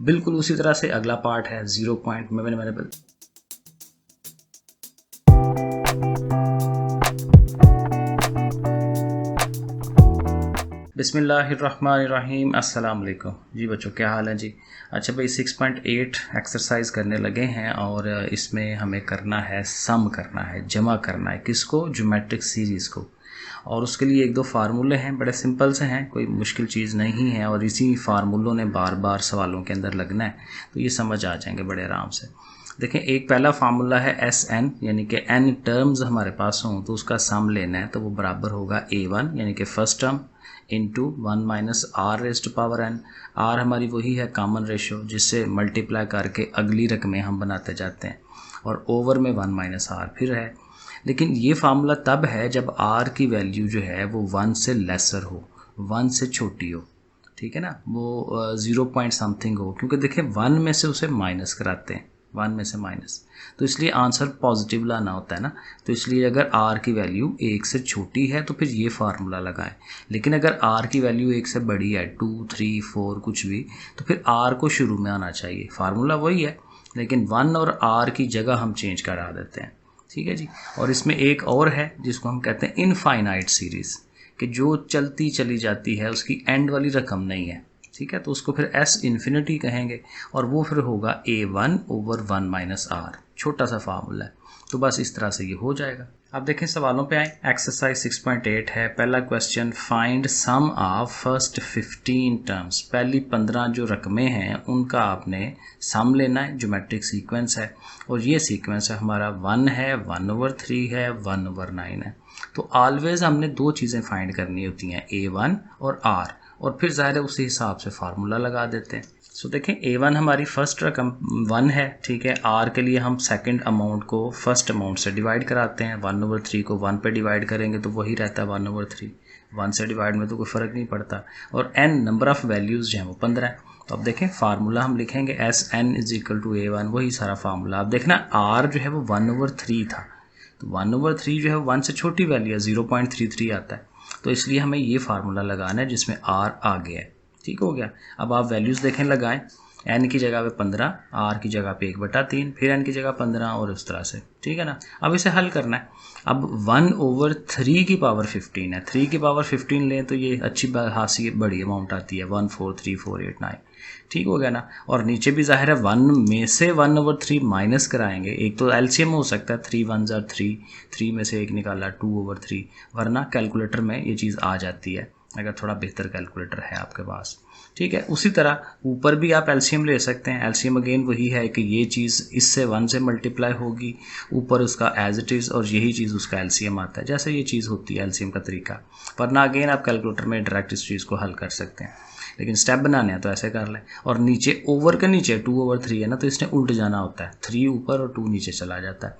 बिल्कुल उसी तरह से अगला पार्ट है 0 पॉइंट मैंने बिस्मिल्लाहिर्रहमानिर्रहीम, अस्सलाम वालेकुम जी बच्चों, क्या हाल है जी। अच्छा भाई 6.8 एक्सरसाइज करने लगे हैं और इसमें हमें करना है, सम करना है, जमा करना है। किसको? ज्योमेट्रिक सीरीज़ को। और उसके लिए एक दो फार्मूले हैं, बड़े सिंपल से हैं, कोई मुश्किल चीज़ नहीं है। और इसी फार्मूलों ने बार बार सवालों के अंदर लगना है, तो ये समझ आ जाएंगे बड़े आराम से। देखें, एक पहला फार्मूला है SN, यानी कि n टर्म्स हमारे पास हों तो उसका सम लेना है, तो वो बराबर होगा A1 यानी कि first term into 1 minus r raised to power n। R हमारी वही है कॉमन रेशो, जिससे मल्टीप्लाई करके अगली रकमें हम बनाते जाते हैं, और ओवर में 1 माइनस आर फिर है। लेकिन ये फार्मूला तब है जब आर की वैल्यू जो है वो 1 से लेसर हो, 1 से छोटी हो, ठीक है ना, वो 0 पॉइंट समथिंग हो, क्योंकि देखिए 1 में से उसे माइनस कराते हैं, 1 में से माइनस, तो इसलिए आंसर पॉजिटिव लाना होता है ना। तो इसलिए अगर आर की वैल्यू 1 से छोटी है तो फिर ये फार्मूला लगाएं। लेकिन अगर आर की वैल्यू 1 से बड़ी है, 2, 3, 4 कुछ भी, तो फिर आर को शुरू में आना चाहिए। फार्मूला वही है, लेकिन 1 और आर की जगह हम चेंज करा देते हैं, ठीक है जी। और इसमें एक और है जिसको हम कहते हैं इनफाइनाइट सीरीज़, कि जो चलती चली जाती है, उसकी एंड वाली रकम नहीं है, ठीक है, तो उसको फिर S इन्फिनिटी कहेंगे, और वो फिर होगा A1 ओवर 1 माइनस आर। छोटा सा फार्मूला है, तो बस इस तरह से ये हो जाएगा। अब देखें सवालों पे आए। एक्सरसाइज 6.8 है। पहला question, find sum of first 15 terms. पहली 15 जो रकमें हैं उनका आपने सम लेना है। ज्योमेट्रिक सीक्वेंस है, और ये सीक्वेंस है हमारा 1 है, 1/3 है, 1/9 है। तो ऑलवेज हमने दो चीज़ें फाइंड करनी होती हैं, A1 और R, और फिर ज़ाहिर है उसी हिसाब से फार्मूला लगा देते हैं। सो देखें, A1 हमारी फर्स्ट रकम 1 है, ठीक है। R के लिए हम सेकंड अमाउंट को फर्स्ट अमाउंट से डिवाइड कराते हैं। 1/3 को 1 पे डिवाइड करेंगे तो वही रहता है 1/3। 1 से डिवाइड में तो कोई फ़र्क नहीं पड़ता। और n नंबर ऑफ़ वैल्यूज़ जो हैं वो 15 है। तो अब देखें फार्मूला हम लिखेंगे SN = A1, वही सारा फार्मूला। अब देखना R जो है वो 1/3 था, तो 1/3 जो है 1 से छोटी वैल्यू है, 0.33 आता है, तो इसलिए हमें ये फार्मूला लगाना है जिसमें R आ गया है। ठीक हो गया। अब आप वैल्यूज़ देखें, लगाएं। n की जगह पे 15, r की जगह पे 1/3, फिर n की जगह 15, और उस तरह से, ठीक है ना। अब इसे हल करना है। अब 1/3 की पावर 15 है, 3 की पावर 15 लें तो ये अच्छी खासी बड़ी अमाउंट आती है, 143,489। ठीक हो गया ना। और नीचे भी जाहिर है 1 में से 1/3 माइनस कराएंगे। एक तो एलसीएम हो सकता है, 3 1s are 3, 3 में से एक निकाला 2/3, वरना कैलकुलेटर में ये चीज़ आ जाती है अगर थोड़ा बेहतर कैलकुलेटर है आपके पास, ठीक है। उसी तरह ऊपर भी आप एलसीएम ले सकते हैं। एलसीएम अगेन वही है कि ये चीज़ इससे 1 से मल्टीप्लाई होगी, ऊपर उसका एज इट इज़, और यही चीज़ उसका एलसीएम आता है, जैसे ये चीज़ होती है एलसीएम का तरीका। वरना अगेन आप कैलकुलेटर में डायरेक्ट इस चीज़ को हल कर सकते हैं, लेकिन स्टेप बनाने हैं तो ऐसे कर लें। और नीचे ओवर के नीचे 2/3 है ना, तो इसने उल्ट जाना होता है, 3 ऊपर और 2 नीचे चला जाता है।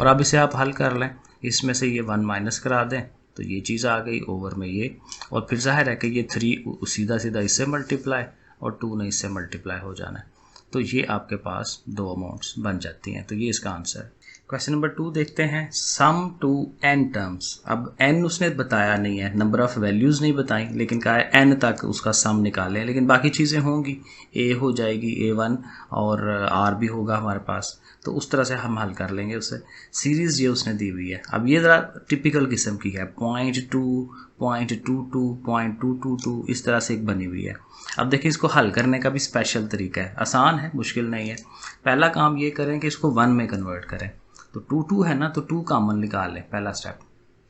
और अब इसे आप हल कर लें, इसमें से ये 1 माइनस करा दें तो ये चीज़ आ गई, ओवर में ये, और फिर जाहिर है कि ये 3 सीधा सीधा इससे मल्टीप्लाई, और 2 ने इससे मल्टीप्लाई हो जाना है, तो ये आपके पास दो अमाउंट्स बन जाती हैं। तो ये इसका आंसर है। क्वेश्चन नंबर 2 देखते हैं। सम टू n टर्म्स। अब n उसने बताया नहीं है, नंबर ऑफ़ वैल्यूज़ नहीं बताई, लेकिन कहा है n तक उसका सम निकालें, लेकिन बाकी चीज़ें होंगी, a हो जाएगी A1, और r भी होगा हमारे पास, तो उस तरह से हम हल कर लेंगे उसे। सीरीज़ ये उसने दी हुई है। अब ये ज़रा टिपिकल किस्म की है, 0.2, 0.22, 0.222, इस तरह से एक बनी हुई है। अब देखिए, इसको हल करने का भी स्पेशल तरीका है, आसान है, मुश्किल नहीं है। पहला काम ये करें कि इसको 1 में कन्वर्ट करें। तो 2 है ना, तो 2 कॉमन निकाल लें, पहला स्टेप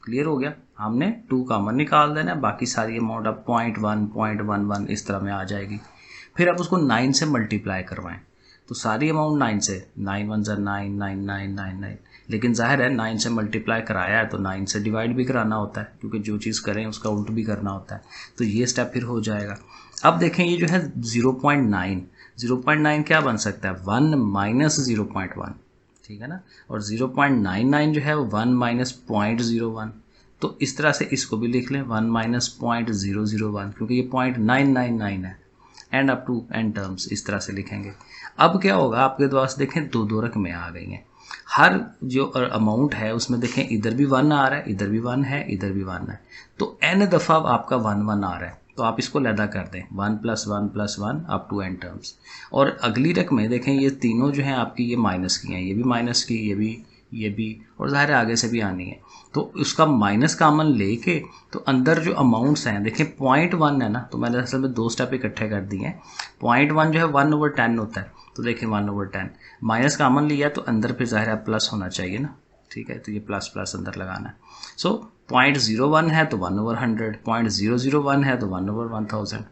क्लियर हो गया। हमने 2 कॉमन निकाल देना, बाकी सारी अमाउंट अब 0.1, 0.11 इस तरह में आ जाएगी। फिर अब उसको 9 से मल्टीप्लाई करवाएं, तो सारी अमाउंट 9 से, 9 1s are 9, 9 9 9 9, लेकिन जाहिर है 9 से मल्टीप्लाई कराया है तो 9 से डिवाइड भी कराना होता है, क्योंकि जो चीज़ करें उसका उल्ट भी करना होता है, तो ये स्टेप फिर हो जाएगा। अब देखें, ये जो है 0.9 क्या बन सकता है, 1 माइनस 0.1, ठीक है ना। और 0.99 जो है वो 1 माइनस 0.01, तो इस तरह से इसको भी लिख लें, 1 माइनस 0.001, क्योंकि ये 0.999 है। And up to n terms इस तरह से लिखेंगे। अब क्या होगा, आपके पास देखें दो रकमें आ गई हैं। हर जो अमाउंट है उसमें देखें इधर भी 1 आ रहा है, इधर भी 1 है, इधर भी 1 है, तो n दफ़ा आपका 1 1 आ रहा है। तो आप इसको लैदा कर दें 1 + 1 + 1 अप टू n टर्म्स। और अगली रकमें देखें, ये तीनों जो हैं आपकी ये माइनस की हैं, ये भी माइनस की, ये भी और ज़ाहिर है आगे से भी आनी है। तो उसका माइनस कामन लेके तो अंदर जो अमाउंट्स हैं देखें 0.1 है ना, तो मैंने असल में 2 स्टेप इकट्ठे कर दिए हैं। 0.1 जो है 1/10 होता है, तो देखें 1/10 माइनस कामन लिया तो अंदर फिर ज़ाहिर है प्लस होना चाहिए ना, ठीक है, तो ये प्लस प्लस अंदर लगाना है। सो 0.01 है तो 1/100, 0.001 है तो 1/1000,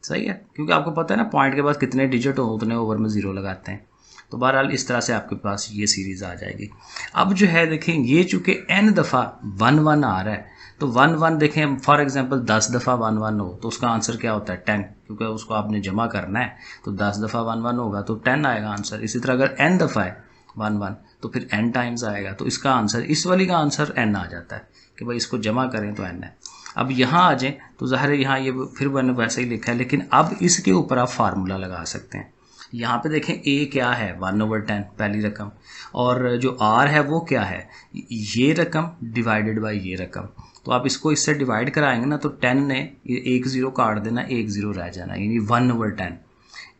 सही है, क्योंकि आपको पता है ना पॉइंट के बाद कितने डिजिट हो उतने ओवर में ज़ीरो लगाते हैं। तो बहरहाल इस तरह से आपके पास ये सीरीज़ आ जाएगी। अब जो है देखें, ये चूँकि n दफ़ा 1 आ रहा है, तो 1 देखें फॉर एग्जांपल 10 दफ़ा 1 हो तो उसका आंसर क्या होता है 10, क्योंकि उसको आपने जमा करना है तो 10 दफ़ा 1 होगा तो 10 आएगा आंसर। इसी तरह अगर n दफ़ा है 1 तो फिर n टाइम्स आएगा, तो इसका आंसर, इस वाली का आंसर n आ जाता है कि भाई इसको जमा करें तो n है। अब यहाँ आ जाएँ तो ज़ाहिर है यहाँ ये फिर मैंने वैसे ही लिखा है, लेकिन अब इसके ऊपर आप फार्मूला लगा सकते हैं। यहाँ पे देखें a क्या है 1/10 पहली रकम, और जो r है वो क्या है ये रकम डिवाइडेड बाय ये रकम। तो आप इसको इससे डिवाइड कराएंगे ना तो 10 ने एक ज़ीरो काट देना, एक ज़ीरो रह जाना, यानी 1/10।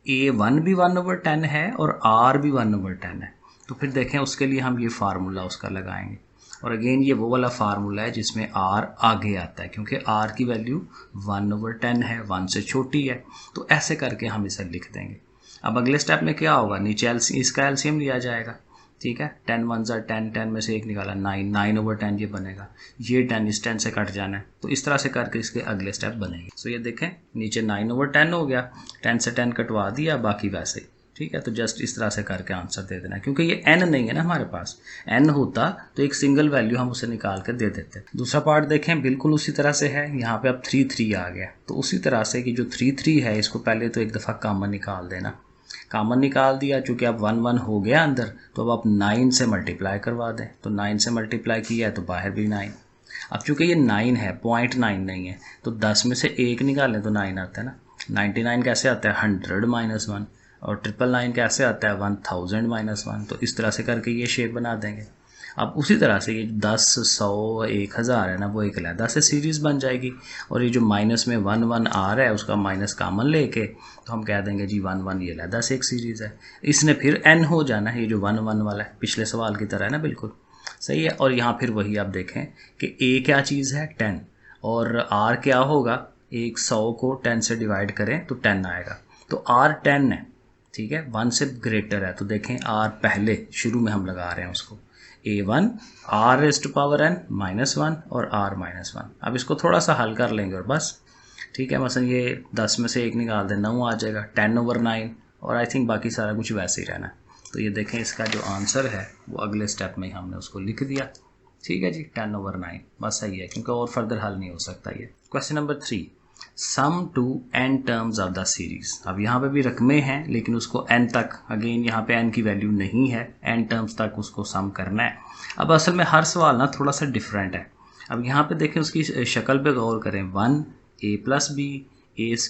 a1 भी 1/10 है और r भी 1/10 है। तो फिर देखें उसके लिए हम ये फार्मूला उसका लगाएंगे, और अगेन ये वो वाला फार्मूला है जिसमें r आगे आता है, क्योंकि r की वैल्यू 1/10 है, 1 से छोटी है, तो ऐसे करके हम इसे लिख देंगे। अब अगले स्टेप में क्या होगा, नीचे इसका एलसीएम लिया जाएगा, ठीक है, 10 1 10, 10 में से एक निकाला 9, 9/10 ये बनेगा, ये 10 इस 10 से कट जाना है, तो इस तरह से करके इसके अगले स्टेप बनेंगे। सो ये देखें नीचे 9/10 हो गया, 10 से 10 कटवा दिया, बाकी वैसे ही, ठीक है। तो जस्ट इस तरह से करके आंसर दे देना, क्योंकि ये n नहीं है ना हमारे पास, n होता तो एक सिंगल वैल्यू हम उसे निकाल कर दे देते। दूसरा पार्ट देखें बिल्कुल उसी तरह से है, यहाँ पे अब 3 3 आ गया, तो उसी तरह से कि जो 3 3 है इसको पहले तो एक दफ़ा कॉमन निकाल देना, कॉमन निकाल दिया, चूँकि अब 1 1 हो गया अंदर, तो अब आप 9 से मल्टीप्लाई करवा दें, तो 9 से मल्टीप्लाई किया है तो बाहर भी 9। अब चूँकि ये 9 है 0.9 नहीं है, तो 10 में से एक निकालें तो 9 आता है ना। 99 कैसे आता है 100 - 1, और 999 कैसे आता है 1000 - 1, तो इस तरह से करके ये शेप बना देंगे। अब उसी तरह से ये 10 100 1000 है ना, वो एक अलग से सीरीज़ बन जाएगी, और ये जो माइनस में 1 1 आ रहा है उसका माइनस कॉमन लेके तो हम कह देंगे जी 1 1 ये अलग से एक सीरीज़ है। इसने फिर n हो जाना है, ये जो 1 1 वाला है पिछले सवाल की तरह है ना, बिल्कुल सही है। और यहाँ फिर वही आप देखें कि a क्या चीज़ है 10, और r क्या होगा, एक 100 को 10 से डिवाइड करें तो 10 आएगा, तो r 10 है, ठीक है, 1 से ग्रेटर है, तो देखें r पहले शुरू में हम लगा रहे हैं उसको a1 r⁻n -1 और r -1। अब इसको थोड़ा सा हल कर लेंगे और बस, ठीक है, मसलन ये 10 में से एक निकाल दें 9 आ जाएगा, 10/9, और आई थिंक बाकी सारा कुछ वैसे ही रहना है। तो ये देखें इसका जो आंसर है वो अगले स्टेप में हमने उसको लिख दिया, ठीक है जी, 10/9 बस सही है, क्योंकि और फर्दर हल नहीं हो सकता ये। Question number 3, sum to n terms of the series. अब यहाँ पे भी रकमें हैं लेकिन उसको n तक, अगेन यहाँ पे n की वैल्यू नहीं है, n टर्म्स तक उसको सम करना है। अब असल में हर सवाल ना थोड़ा सा डिफरेंट है। अब यहाँ पे देखें उसकी शक्ल पे गौर करें, 1 a + b a² +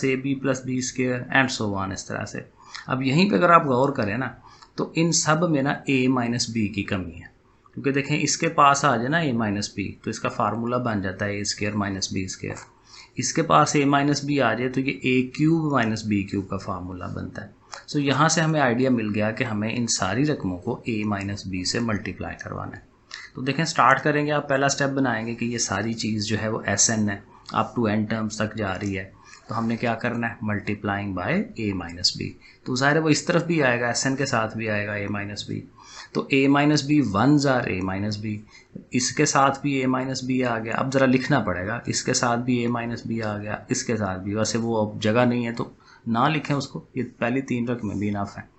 ab + b² and so on, इस तरह से। अब यहीं पे अगर आप गौर करें ना तो इन सब में ना a - b की कमी है, क्योंकि देखें इसके पास आ जाए ना a - b तो इसका फार्मूला बन जाता है a² - b²। इसके पास a - b आ जाए तो ये a³ - b³ का फार्मूला बनता है। सो यहाँ से हमें आइडिया मिल गया कि हमें इन सारी रकमों को a - b से मल्टीप्लाई करवाना है। तो देखें स्टार्ट करेंगे, आप पहला स्टेप बनाएंगे कि ये सारी चीज़ जो है वो Sn है, अप टू n टर्म्स तक जा रही है, तो हमने क्या करना है मल्टीप्लाइंग बाय a - b। तो ज़ाहिर है वो इस तरफ भी आएगा, Sn के साथ भी आएगा a - b, तो a - b 1s are a - b, इसके साथ भी a - b आ गया। अब ज़रा लिखना पड़ेगा, इसके साथ भी a - b आ गया, इसके साथ भी, वैसे वो अब जगह नहीं है तो ना लिखें उसको, ये पहली 3 रकमें भी इनफ है,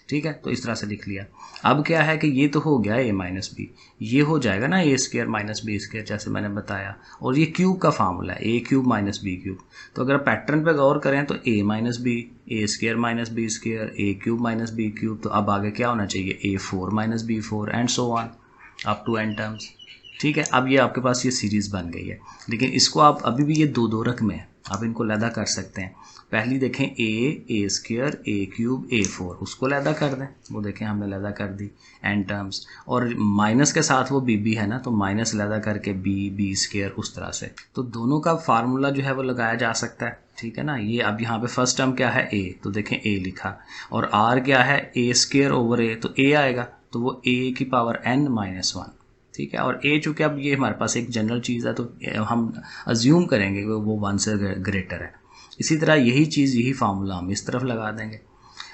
ठीक है, तो इस तरह से लिख लिया। अब क्या है कि ये तो हो गया a - b, ये हो जाएगा ना a² - b² जैसे मैंने बताया, और ये क्यूब का फार्मूला है a³ - b³। तो अगर पैटर्न पे गौर करें तो a - b a² - b², a³ - b³, तो अब आगे क्या होना चाहिए a4 - b4 and so on up to n terms, ठीक है। अब ये आपके पास ये सीरीज़ बन गई है, लेकिन इसको आप अभी भी ये 2 2 रकमें हैं, आप इनको लैदा कर सकते हैं। पहली देखें ए स्क्वायर ए क्यूब A4, उसको लैदा कर दें, वो देखें हमने लैदा कर दी एन टर्म्स, और माइनस के साथ वो बी है ना, तो माइनस लैदा करके बी स्क्वायर, उस तरह से। तो दोनों का फार्मूला जो है वो लगाया जा सकता है, ठीक है ना। ये अब यहाँ पे फर्स्ट टर्म क्या है ए, तो देखें ए लिखा, और आर क्या है ए स्क्वायर ओवर ए, तो ए आएगा, तो वो ए की पावर n-1, ठीक है। और ए चूँकि अब ये हमारे पास एक जनरल चीज़ है, तो हम अज्यूम करेंगे कि वो 1 से ग्रेटर है। इसी तरह यही चीज़, यही फार्मूला हम इस तरफ लगा देंगे।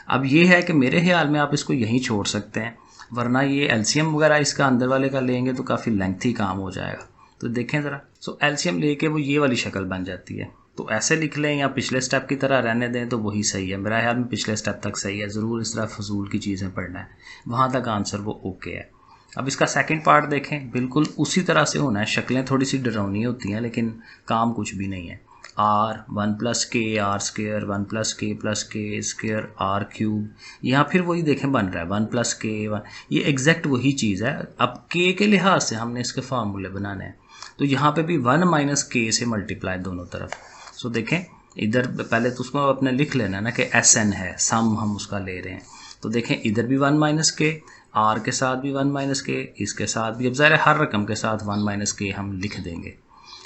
अब ये है कि मेरे ख्याल में आप इसको यहीं छोड़ सकते हैं, वरना ये एलसीएम वगैरह इसका अंदर वाले का लेंगे तो काफ़ी लेंथी काम हो जाएगा। तो देखें ज़रा, सो एलसीएम लेके वो ये वाली शक्ल बन जाती है। तो ऐसे लिख लें या पिछले स्टेप की तरह रहने दें तो वही सही है। मेरा ख्याल में पिछले स्टेप तक सही है, ज़रूर इस तरह फजूल की चीज़ें पढ़ना है, वहाँ तक आंसर वो ओके है। अब इसका सेकंड पार्ट देखें, बिल्कुल उसी तरह से होना है। शक्लें थोड़ी सी डरावनी होती हैं लेकिन काम कुछ भी नहीं है। r 1 + k r square 1 + k + k square r cube, यहाँ फिर वही देखें बन रहा है 1 + k 1, ये एग्जैक्ट वही चीज़ है। अब k के लिहाज से हमने इसके फार्मूले बनाने हैं, तो यहाँ पे भी 1 - k से मल्टीप्लाई दोनों तरफ। सो देखें इधर पहले तो उसको अपने लिख लेना ना कि SN है, सम हम उसका ले रहे हैं। तो देखें इधर भी 1 - k, r के साथ भी 1 - k, इसके साथ भी। अब ज़ाहिर है हर रकम के साथ 1 - k हम लिख देंगे।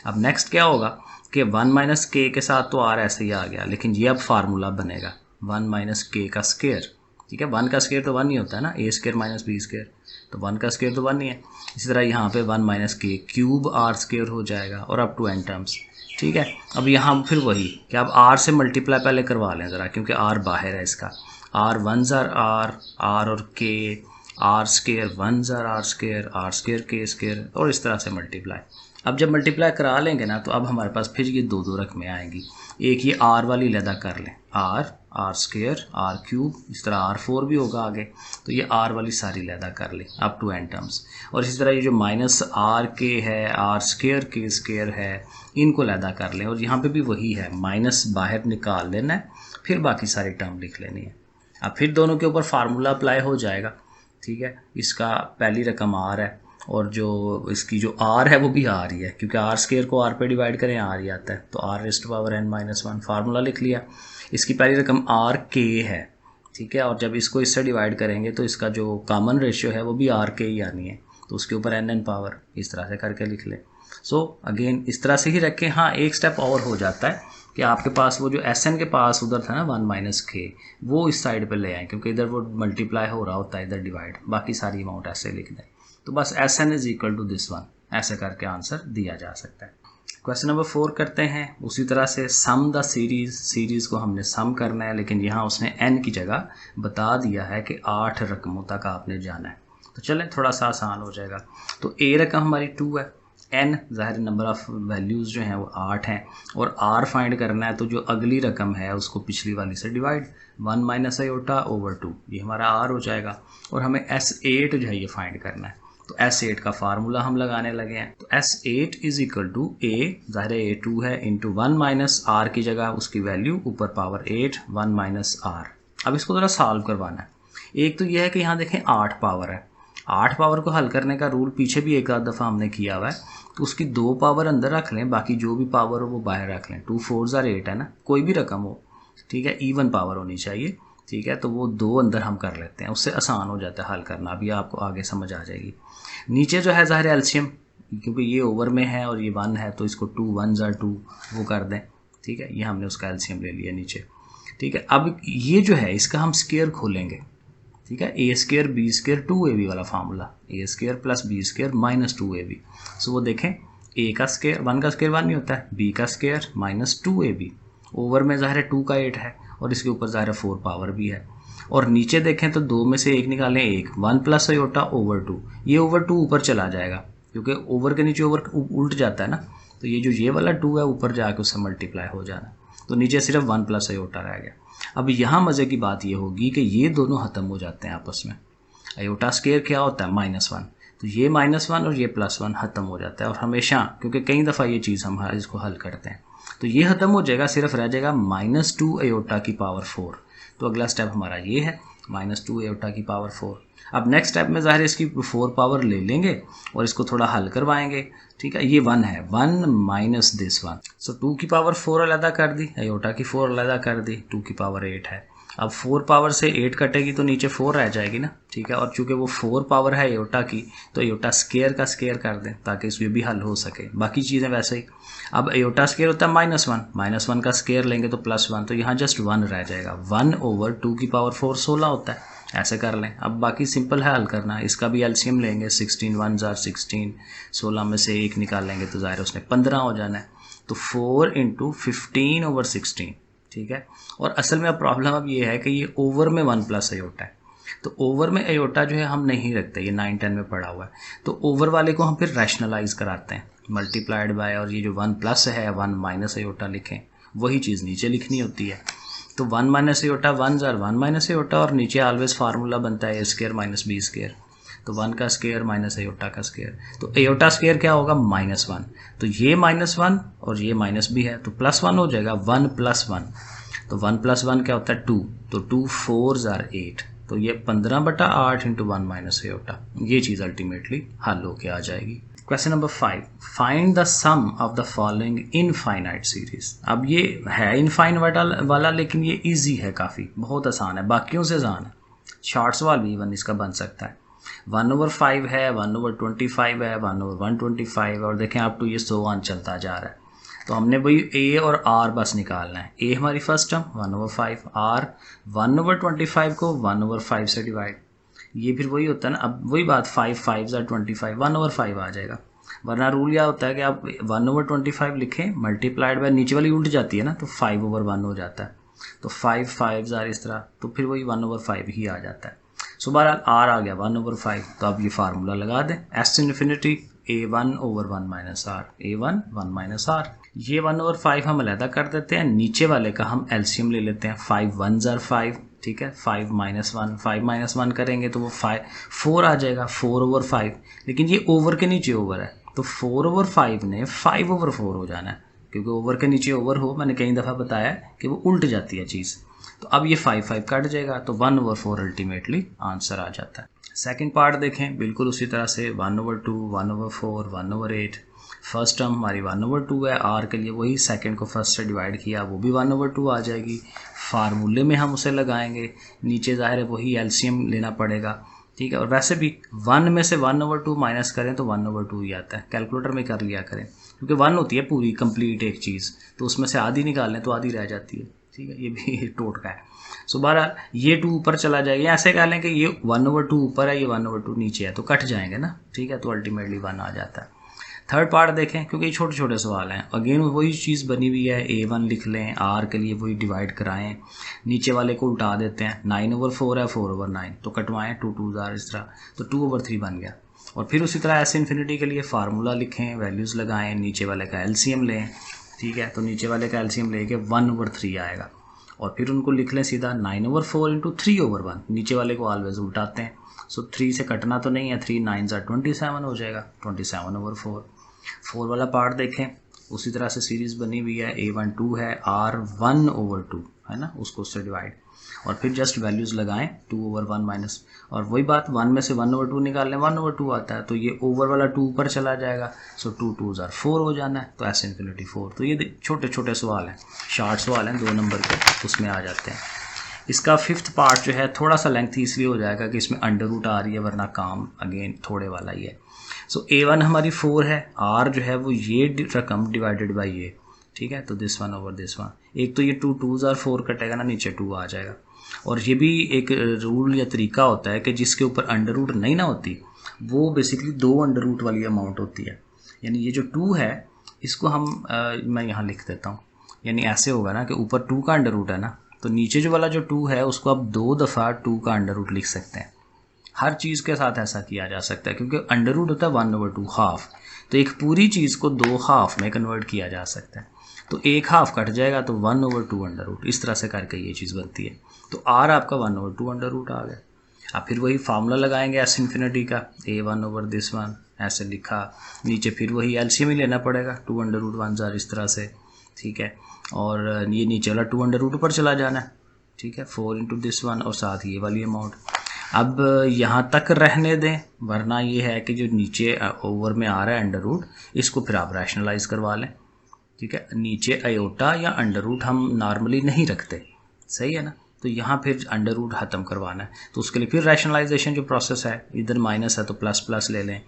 अब नेक्स्ट क्या होगा कि 1 - k के साथ तो r ऐसे ही आ गया, लेकिन ये अब फार्मूला बनेगा 1 - k का स्क्वायर, ठीक है। 1 का स्क्वायर तो 1 ही होता है ना, a² - b², तो 1 का स्क्वायर तो 1 ही है। इसी तरह यहाँ पे 1 - k क्यूब r स्क्वायर हो जाएगा, और अप टू n टर्म्स, ठीक है। अब यहाँ फिर वही कि अब r से मल्टीप्लाई पहले करवा लें ज़रा, क्योंकि r बाहर है इसका। r 1 r और k, r square 1 r square, r square k square, और इस तरह से मल्टीप्लाई। अब जब मल्टीप्लाई करा लेंगे ना, तो अब हमारे पास फिर ये दो रकमें आएंगी। एक ये r वाली लैदा कर लें, r स्क्वायर r क्यूब, इस तरह r4 भी होगा आगे, तो ये r वाली सारी लैदा कर लें अप टू n टर्म्स। और इसी तरह ये जो -r k है, r स्क्वायर k स्क्वायर है, इनको लैदा कर लें। और यहाँ पे भी वही है, माइनस बाहर निकाल लेना है, फिर बाकी सारी टर्म लिख लेनी है। अब फिर दोनों के ऊपर फार्मूला अप्लाई हो जाएगा, ठीक है। इसका पहली रकम r है, और जो इसकी जो r है वो भी r ही है, क्योंकि r स्क्वायर को r पे डिवाइड करें r ही आता है, तो r⁻n-1 फार्मूला लिख लिया। इसकी पहली रकम r k है, ठीक है। और जब इसको इससे डिवाइड करेंगे तो इसका जो कॉमन रेशियो है वो भी r k ही आनी है, तो उसके ऊपर n पावर, इस तरह से करके लिख लें। सो अगेन इस तरह से ही रखें। हाँ, एक स्टेप और हो जाता है कि आपके पास वो जो SN के पास उधर था ना 1 - k, वो इस साइड पे ले आए, क्योंकि इधर वो मल्टीप्लाई हो रहा होता है, इधर डिवाइड, बाकी सारी अमाउंट ऐसे लिख दें। तो बस SN = दिस वन, ऐसे करके आंसर दिया जा सकता है। क्वेश्चन नंबर 4 करते हैं। उसी तरह से सम द सीरीज़ को हमने सम करना है, लेकिन यहाँ उसने n की जगह बता दिया है कि 8 रकमों तक आपने जाना है। तो चलें थोड़ा सा आसान हो जाएगा। तो a रकम हमारी 2 है, n ज़ाहिर नंबर ऑफ़ वैल्यूज़ जो हैं वो 8 हैं, और r फाइंड करना है, तो जो अगली रकम है उसको पिछली वाली से डिवाइड, 1 - i/2, ये हमारा r हो जाएगा। और हमें S8 जो है ये फाइंड करना है, तो S8 का फार्मूला हम लगाने लगे हैं। तो S8 = a, ज़ाहिर है a2 है, इंटू 1 - r की जगह उसकी वैल्यू ऊपर पावर 8, 1 - r। अब इसको ज़रा सॉल्व करवाना है। एक तो यह है कि यहाँ देखें 8 पावर है, 8 पावर को हल करने का रूल पीछे भी एक आध दफ़ा हमने किया हुआ है, तो उसकी 2 पावर अंदर रख लें, बाकी जो भी पावर हो वो बाहर रख लें। 2 4 8 है ना, कोई भी रकम हो, ठीक है, इवन पावर होनी चाहिए, ठीक है। तो वो 2 अंदर हम कर लेते हैं, उससे आसान हो जाता है हल करना। अभी आपको आगे समझ आ जाएगी। नीचे जो है ज़ाहिर एलसीएम, क्योंकि ये ओवर में है और ये 1 है, तो इसको 2 1 2 वो कर दें, ठीक है। ये हमने उसका एलसीएम ले लिया नीचे, ठीक है। अब ये जो है इसका हम स्क्वायर खोलेंगे, ठीक है। a² b² 2ab वाला फार्मूला, a² + b² - 2ab। सो वो देखें a का स्क्वायर 1 का स्क्वायर 1 नहीं होता है, b का स्क्वायर - 2ab, ओवर में ज़ाहिर 2 का 8 है, और इसके ऊपर ज़ाहिर 4 पावर भी है। और नीचे देखें तो 2 में से 1 निकालें, 1 1 + i/2, ये ओवर 2 ऊपर चला जाएगा, क्योंकि ओवर के नीचे ओवर उल्ट जाता है ना, तो ये जो ये वाला 2 है ऊपर जाके उससे मल्टीप्लाई हो जाना, तो नीचे सिर्फ 1 + i रह गया। अब यहाँ मज़े की बात ये होगी कि ये दोनों ख़त्म हो जाते हैं आपस में। आयोटा स्क्वायर क्या होता है -1, तो ये -1 और ये +1 ख़त्म हो जाता है। और हमेशा, क्योंकि कई दफ़ा ये चीज़ हम इसको हल करते हैं, तो ये ख़त्म हो जाएगा, सिर्फ रह जाएगा -2 i/4। तो अगला स्टेप हमारा ये है -2 एयोटा की पावर 4। अब नेक्स्ट स्टेप में ज़ाहिर है इसकी 4 पावर ले लेंगे और इसको थोड़ा हल करवाएंगे। ठीक है, ये 1 है, 1 माइनस दिस 1, सो 2 की पावर 4 अलहदा कर दी, एयोटा की 4 अलहदा कर दी, 2 की पावर 8 है। अब 4 पावर से 8 कटेगी तो नीचे 4 रह जाएगी ना। ठीक है, और चूंकि वो 4 पावर है एयोटा की, तो एयोटा स्केयर का स्केयर कर दें ताकि इसमें भी हल हो सके। बाकी चीज़ें वैसे ही। अब एयोटा स्केयर होता है -1 का स्केयर लेंगे तो +1, तो यहाँ जस्ट 1 रह जाएगा। 1/2 की पावर 4 16 होता है, ऐसे कर लें। अब बाकी सिंपल है हल करना, इसका भी एलसीएम लेंगे, 16 1 जार 16, 16 में से 1 निकालेंगे तो ज़ाहिर उसने 15 हो जाना है। तो 4 × 15/16। ठीक है, और असल में अब प्रॉब्लम अब ये है कि ये ओवर में 1 प्लस एयोटा है, तो ओवर में एयोटा जो है हम नहीं रखते, ये 9 10 में पड़ा हुआ है। तो ओवर वाले को हम फिर रैशनलाइज कराते हैं, मल्टीप्लाइड बाय, और ये जो 1 प्लस है 1 माइनस एयोटा लिखें, वही चीज़ नीचे लिखनी होती है। तो 1 minus aorta 1 jar 1 minus aorta, और नीचे ऑलवेज फार्मूला बनता है A² - B²। तो 1 का स्केयर माइनस एयोटा का स्केयर, तो एयोटा स्केयर क्या होगा -1, तो ये -1 और ये माइनस भी है, तो +1 हो जाएगा, 1 + 1, तो 1 + 1 क्या होता है 2, तो 2 4 जार 8, तो ये 15/8 × 1 माइनस एयोटा, ये चीज़ अल्टीमेटली हल होके आ जाएगी। Question number 5, find the sum of the following infinite series. अब ये है इनफाइनाइट वाला, लेकिन ये इजी है, काफ़ी बहुत आसान है, बाकियों से आसान है। शॉर्ट सवाल भी इवन इसका बन सकता है। 1/5 है, 1/25 है, 1/125, और देखें अप टू ये 100 चलता जा रहा है। तो हमने वही ए और आर बस निकालना है। ए हमारी फर्स्ट टर्म 1/5, आर 1/25 को 1/5 से डिवाइड, ये फिर वही होता है ना, अब वही बात, 5 5 जार 25, 1/5 आ जाएगा। वरना रूल यह होता है कि आप 1/25 लिखें मल्टीप्लाइड बाय, नीचे वाली उल्ट जाती है ना, तो 5/1 हो जाता है, तो 5 5 जार इस तरह, तो फिर वही 1/5 ही आ जाता है। सो बहरहाल आर आ गया 1/5, तो अब ये फार्मूला लगा दें, S ∞ A1/1 - R, A1 1 - R। ये 1/5 हम अलहदा कर देते हैं, नीचे वाले का हम एलसीएम ले लेते हैं, 5 1 जार 5, ठीक है, 5 - 1, 5 - 1 करेंगे तो वो 4 आ जाएगा, 4/5, लेकिन ये ओवर के नीचे ओवर है, तो 4/5 ने 5/4 हो जाना है, क्योंकि ओवर के नीचे ओवर हो, मैंने कई दफ़ा बताया कि वो उल्ट जाती है चीज़। तो अब ये 5 5 कट जाएगा, तो 1/4 अल्टीमेटली आंसर आ जाता है। सेकंड पार्ट देखें, बिल्कुल उसी तरह से 1/2, 1/4, 1/8। फर्स्ट टर्म हमारी 1/2 है, आर के लिए वही सेकंड को फर्स्ट से डिवाइड किया, वो भी 1/2 आ जाएगी। फार्मूले में हम उसे लगाएंगे, नीचे ज़ाहिर है वही एलसीएम लेना पड़ेगा। ठीक है, और वैसे भी 1 में से 1/2 माइनस करें तो 1/2 ही आता है, कैलकुलेटर में कर लिया करें, क्योंकि 1 होती है पूरी कंप्लीट एक चीज़, तो उसमें से आधी निकाल लें तो आधी रह जाती है। ठीक है, ये भी टोटका है। सो बहरहाल ये 2 ऊपर चला जाएगा, ऐसे कह लें कि ये 1/2 ऊपर है, ये 1/2 नीचे है, तो कट जाएंगे ना। ठीक है, तो अल्टीमेटली 1 आ जाता है। थर्ड पार्ट देखें, क्योंकि ये छोटे छोटे सवाल हैं, अगेन वही चीज़ बनी हुई है, A1 लिख लें, R के लिए वही डिवाइड कराएं, नीचे वाले को उल्टा देते हैं, 9/4 है, 4/9, तो कटवाएं, 2 2 जार इस तरह, तो 2/3 बन गया। और फिर उसी तरह S ∞ के लिए फार्मूला लिखें, वैल्यूज़ लगाएं, नीचे वाले का एलसीएम लें। ठीक है, तो नीचे वाले का एलसीएम लेके 1/3 आएगा, और फिर उनको लिख लें सीधा 9/4 × 3/1, नीचे वाले को ऑलवेज उल्टाते हैं। सो 3 से कटना तो नहीं है, 3 9 जार 27 हो जाएगा, 27/4। 4 वाला पार्ट देखें, उसी तरह से सीरीज़ बनी हुई है, A1 2 है, R 1/2 है ना, उसको उससे डिवाइड, और फिर जस्ट वैल्यूज़ लगाएं, 2/1 माइनस, और वही बात 1 में से 1/2 निकाल लें, 1/2 आता है, तो ये ओवर वाला 2 ऊपर चला जाएगा, सो 2 2 जार 4 हो जाना है, तो S ∞ 4। तो ये छोटे छोटे सवाल हैं, शार्ट सवाल हैं, 2 नंबर के, उसमें आ जाते हैं। इसका 5th पार्ट जो है थोड़ा सा लेंथी इसलिए हो जाएगा कि इसमें √ आ रही है, वरना काम अगेन थोड़े वाला ही है। सो A1 हमारी 4 है, R जो है वो ये रकम डिवाइडेड बाई ये, ठीक है, तो दिस 1/this 1। एक तो ये 2 2 जार 4 कटेगा ना, नीचे 2 आ जाएगा। और ये भी एक रूल या तरीका होता है कि जिसके ऊपर √ नहीं ना होती, वो बेसिकली 2 √ वाली अमाउंट होती है। यानी ये जो 2 है, इसको हम मैं यहाँ लिख देता हूँ, यानी ऐसे होगा ना कि ऊपर 2 का √ है ना, तो नीचे जो वाला जो 2 है उसको आप 2 दफ़ा 2 का √ लिख सकते हैं। हर चीज़ के साथ ऐसा किया जा सकता है, क्योंकि √ होता है 1/2 हाफ, तो एक पूरी चीज़ को 2 हाफ में कन्वर्ट किया जा सकता है, तो एक हाफ कट जाएगा तो 1/2 √ इस तरह से करके ये चीज़ बनती है। तो R आपका 1/2 आ गया। अब फिर वही फार्मूला लगाएंगे S ∞ का, A1/this 1 ऐसे लिखा, नीचे फिर वही एलसीएम ही लेना पड़ेगा, 2/1 जार इस तरह से। ठीक है, और ये नीचे वाला 2/√ ऊपर चला जाना है, ठीक है, 4 इंटू दिस वन और साथ ये वाली अमाउंट। अब यहाँ तक रहने दें, वरना ये है कि जो नीचे ओवर में आ रहा है अंडर रूट, इसको फिर आप रैशनलाइज करवा लें। ठीक है, नीचे आयोटा या अंडर रूट हम नॉर्मली नहीं रखते, सही है ना, तो यहाँ फिर अंडर रूट ख़त्म करवाना है, तो उसके लिए फिर रैशनलाइजेशन जो प्रोसेस है, इधर माइनस है तो प्लस प्लस ले लें।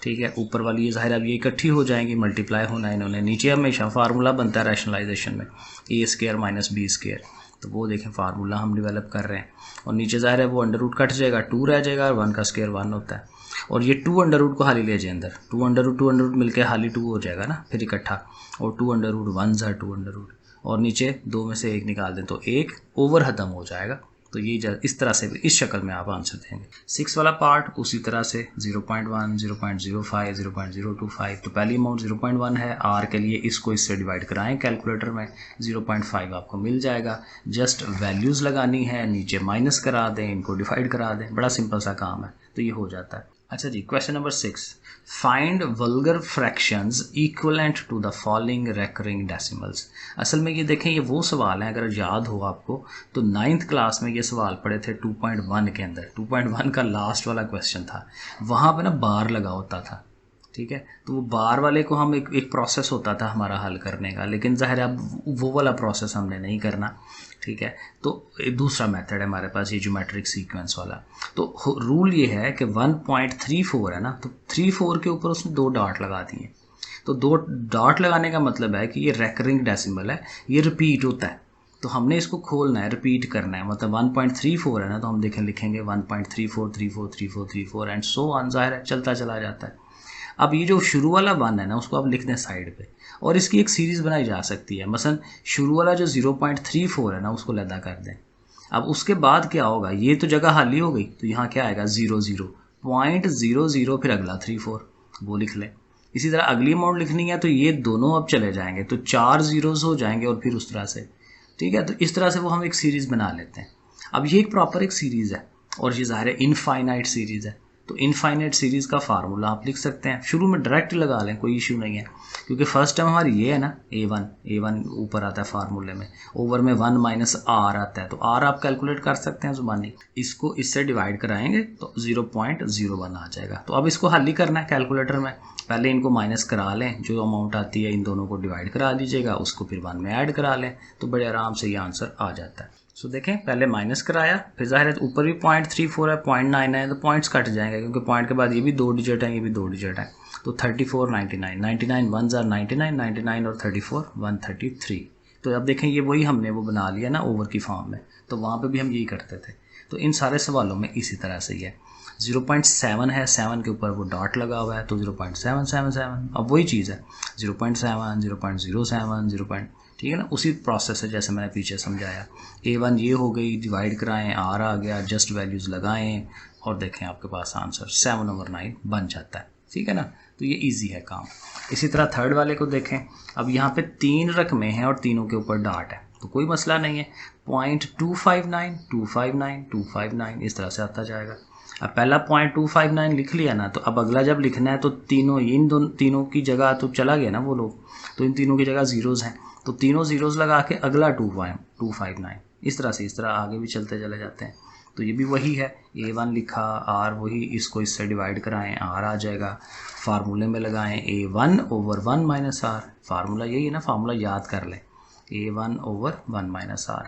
ठीक है, ऊपर वाली ये ज़ाहिर अब ये इकट्ठी हो जाएंगी, मल्टीप्लाई होना है इन्होंने। नीचे हमेशा फार्मूला बनता है रैशनलाइजेशन में, ए स्क्वायर माइनस बी स्क्वायर, तो वो देखें फार्मूला हम डेवलप कर रहे हैं। और नीचे ज़ाहिर है वो अंडर रूट कट जाएगा, 2 रह जाएगा और 1 का स्क्वायर 1 होता है। और ये 2 अंडर रूट को हाली ले जाए अंदर, 2 अंडर रूट मिलकर हाली 2 हो जाएगा ना फिर इकट्ठा, और 2 अंडर रूट 1 है 2 अंडर रूट, और नीचे 2 में से 1 निकाल दें तो 1 ओवर ख़त्म हो जाएगा। तो ये इस तरह से इस शक्ल में आप आंसर देंगे। 6 वाला पार्ट उसी तरह से 0.1, 0.05, 0.025, तो पहली अमाउंट 0.1 है, आर के लिए इसको इससे डिवाइड कराएं कैलकुलेटर में, 0.5 आपको मिल जाएगा। जस्ट वैल्यूज़ लगानी है, नीचे माइनस करा दें, इनको डिवाइड करा दें, बड़ा सिंपल सा काम है, तो ये हो जाता है। अच्छा जी, question number 6, find vulgar fractions equivalent to the following recurring decimals. असल में ये देखें, ये वो सवाल है, अगर याद हो आपको तो 9th क्लास में ये सवाल पढ़े थे 2.1 के अंदर। 2.1 का लास्ट वाला क्वेश्चन था, वहाँ पे ना बार लगा होता था। ठीक है, तो वो बार वाले को हम एक प्रोसेस होता था हमारा हल करने का, लेकिन ज़ाहिर है अब वो वाला प्रोसेस हमने नहीं करना। ठीक है, तो दूसरा मेथड है हमारे पास, ये ज्योमेट्रिक सीक्वेंस वाला। तो रूल ये है कि 1.34 है ना, तो 34 के ऊपर उसने 2 डॉट लगा दिए। तो 2 डॉट लगाने का मतलब है कि ये रेकरिंग डेसिमल है, ये रिपीट होता है, तो हमने इसको खोलना है, रिपीट करना है। मतलब 1.34 है ना, तो हम लिखेंगे 1.34, 34, 34, 34 एंड सो ऑन, ज़ाहिर है चलता चला जाता है। अब ये जो शुरू वाला 1 है ना, उसको आप लिख दें साइड पे, और इसकी एक सीरीज़ बनाई जा सकती है। मसलन शुरू वाला जो 0.34 है ना, उसको लैदा कर दें। अब उसके बाद क्या होगा, ये तो जगह खाली हो गई, तो यहाँ क्या आएगा 0.00, फिर अगला 34, वो लिख लें। इसी तरह अगली अमाउंट लिखनी है, तो ये दोनों अब चले जाएंगे, तो 4 ज़ीरोज़ हो जाएंगे, और फिर उस तरह से। ठीक है, तो इस तरह से वो हम एक सीरीज़ बना लेते हैं। अब ये एक प्रॉपर एक सीरीज़ है, और ये ज़ाहिर है इनफाइनाइट सीरीज़ है, तो इनफाइनाइट सीरीज़ का फार्मूला आप लिख सकते हैं। शुरू में डायरेक्ट लगा लें, कोई इशू नहीं है, क्योंकि फर्स्ट टाइम हमारी ये है ना a1 ऊपर आता है फार्मूले में, ओवर में 1 माइनस आर आता है, तो आर आप कैलकुलेट कर सकते हैं ज़ुबानी। इसको इससे डिवाइड कराएंगे तो 0.01 आ जाएगा। तो अब इसको हल ही करना है कैलकुलेटर में, पहले इनको माइनस करा लें, जो अमाउंट आती है इन दोनों को डिवाइड करा दीजिएगा, उसको फिर 1 में ऐड करा लें, तो बड़े आराम से ये आंसर आ जाता है। सो देखें, पहले माइनस कराया, फिर ज़ाहिर है ऊपर भी 0.34 है, 0.9 है, तो पॉइंट्स कट जाएंगे, क्योंकि पॉइंट के बाद ये भी 2 डिजिट है, ये भी 2 डिजिट है, तो 34, 99, 99 1s are 99, 99 और 34 133। तो अब देखें, ये वही हमने वो बना लिया ना ओवर की फॉर्म में, तो वहाँ पे भी हम यही करते थे। तो इन सारे सवालों में इसी तरह से ही है। 0.7 है, 7 के ऊपर वो डॉट लगा हुआ है, तो 0.777, अब वही चीज़ है 0.7, 0.07, 0. ठीक है ना, उसी प्रोसेस है जैसे मैंने पीछे समझाया। a1 ये हो गई, डिवाइड कराएं, आर आ गया, जस्ट वैल्यूज़ लगाएं, और देखें आपके पास आंसर 7/9 बन जाता है। ठीक है ना, तो ये इजी है काम। इसी तरह थर्ड वाले को देखें, अब यहाँ पे 3 रकमें हैं और तीनों के ऊपर डॉट है, तो कोई मसला नहीं है, 0.259, 259, 259 इस तरह से आता जाएगा। अब पहला 0.259 लिख लिया ना, तो अब अगला जब लिखना है तो तीनों तीनों की जगह तो चला गया ना वो लोग, तो इन तीनों की जगह ज़ीरोज़ हैं, तो तीनों ज़ीरोज़ लगा के अगला 259, इस तरह आगे भी चलते चले जाते हैं। तो ये भी वही है, a1 लिखा, r वही, इसको इससे डिवाइड कराएं, r आ जाएगा, फार्मूले में लगाएं a1 over 1 minus r, formula यही है ना, फार्मूला याद कर लें, a1 ओवर 1 माइनस r।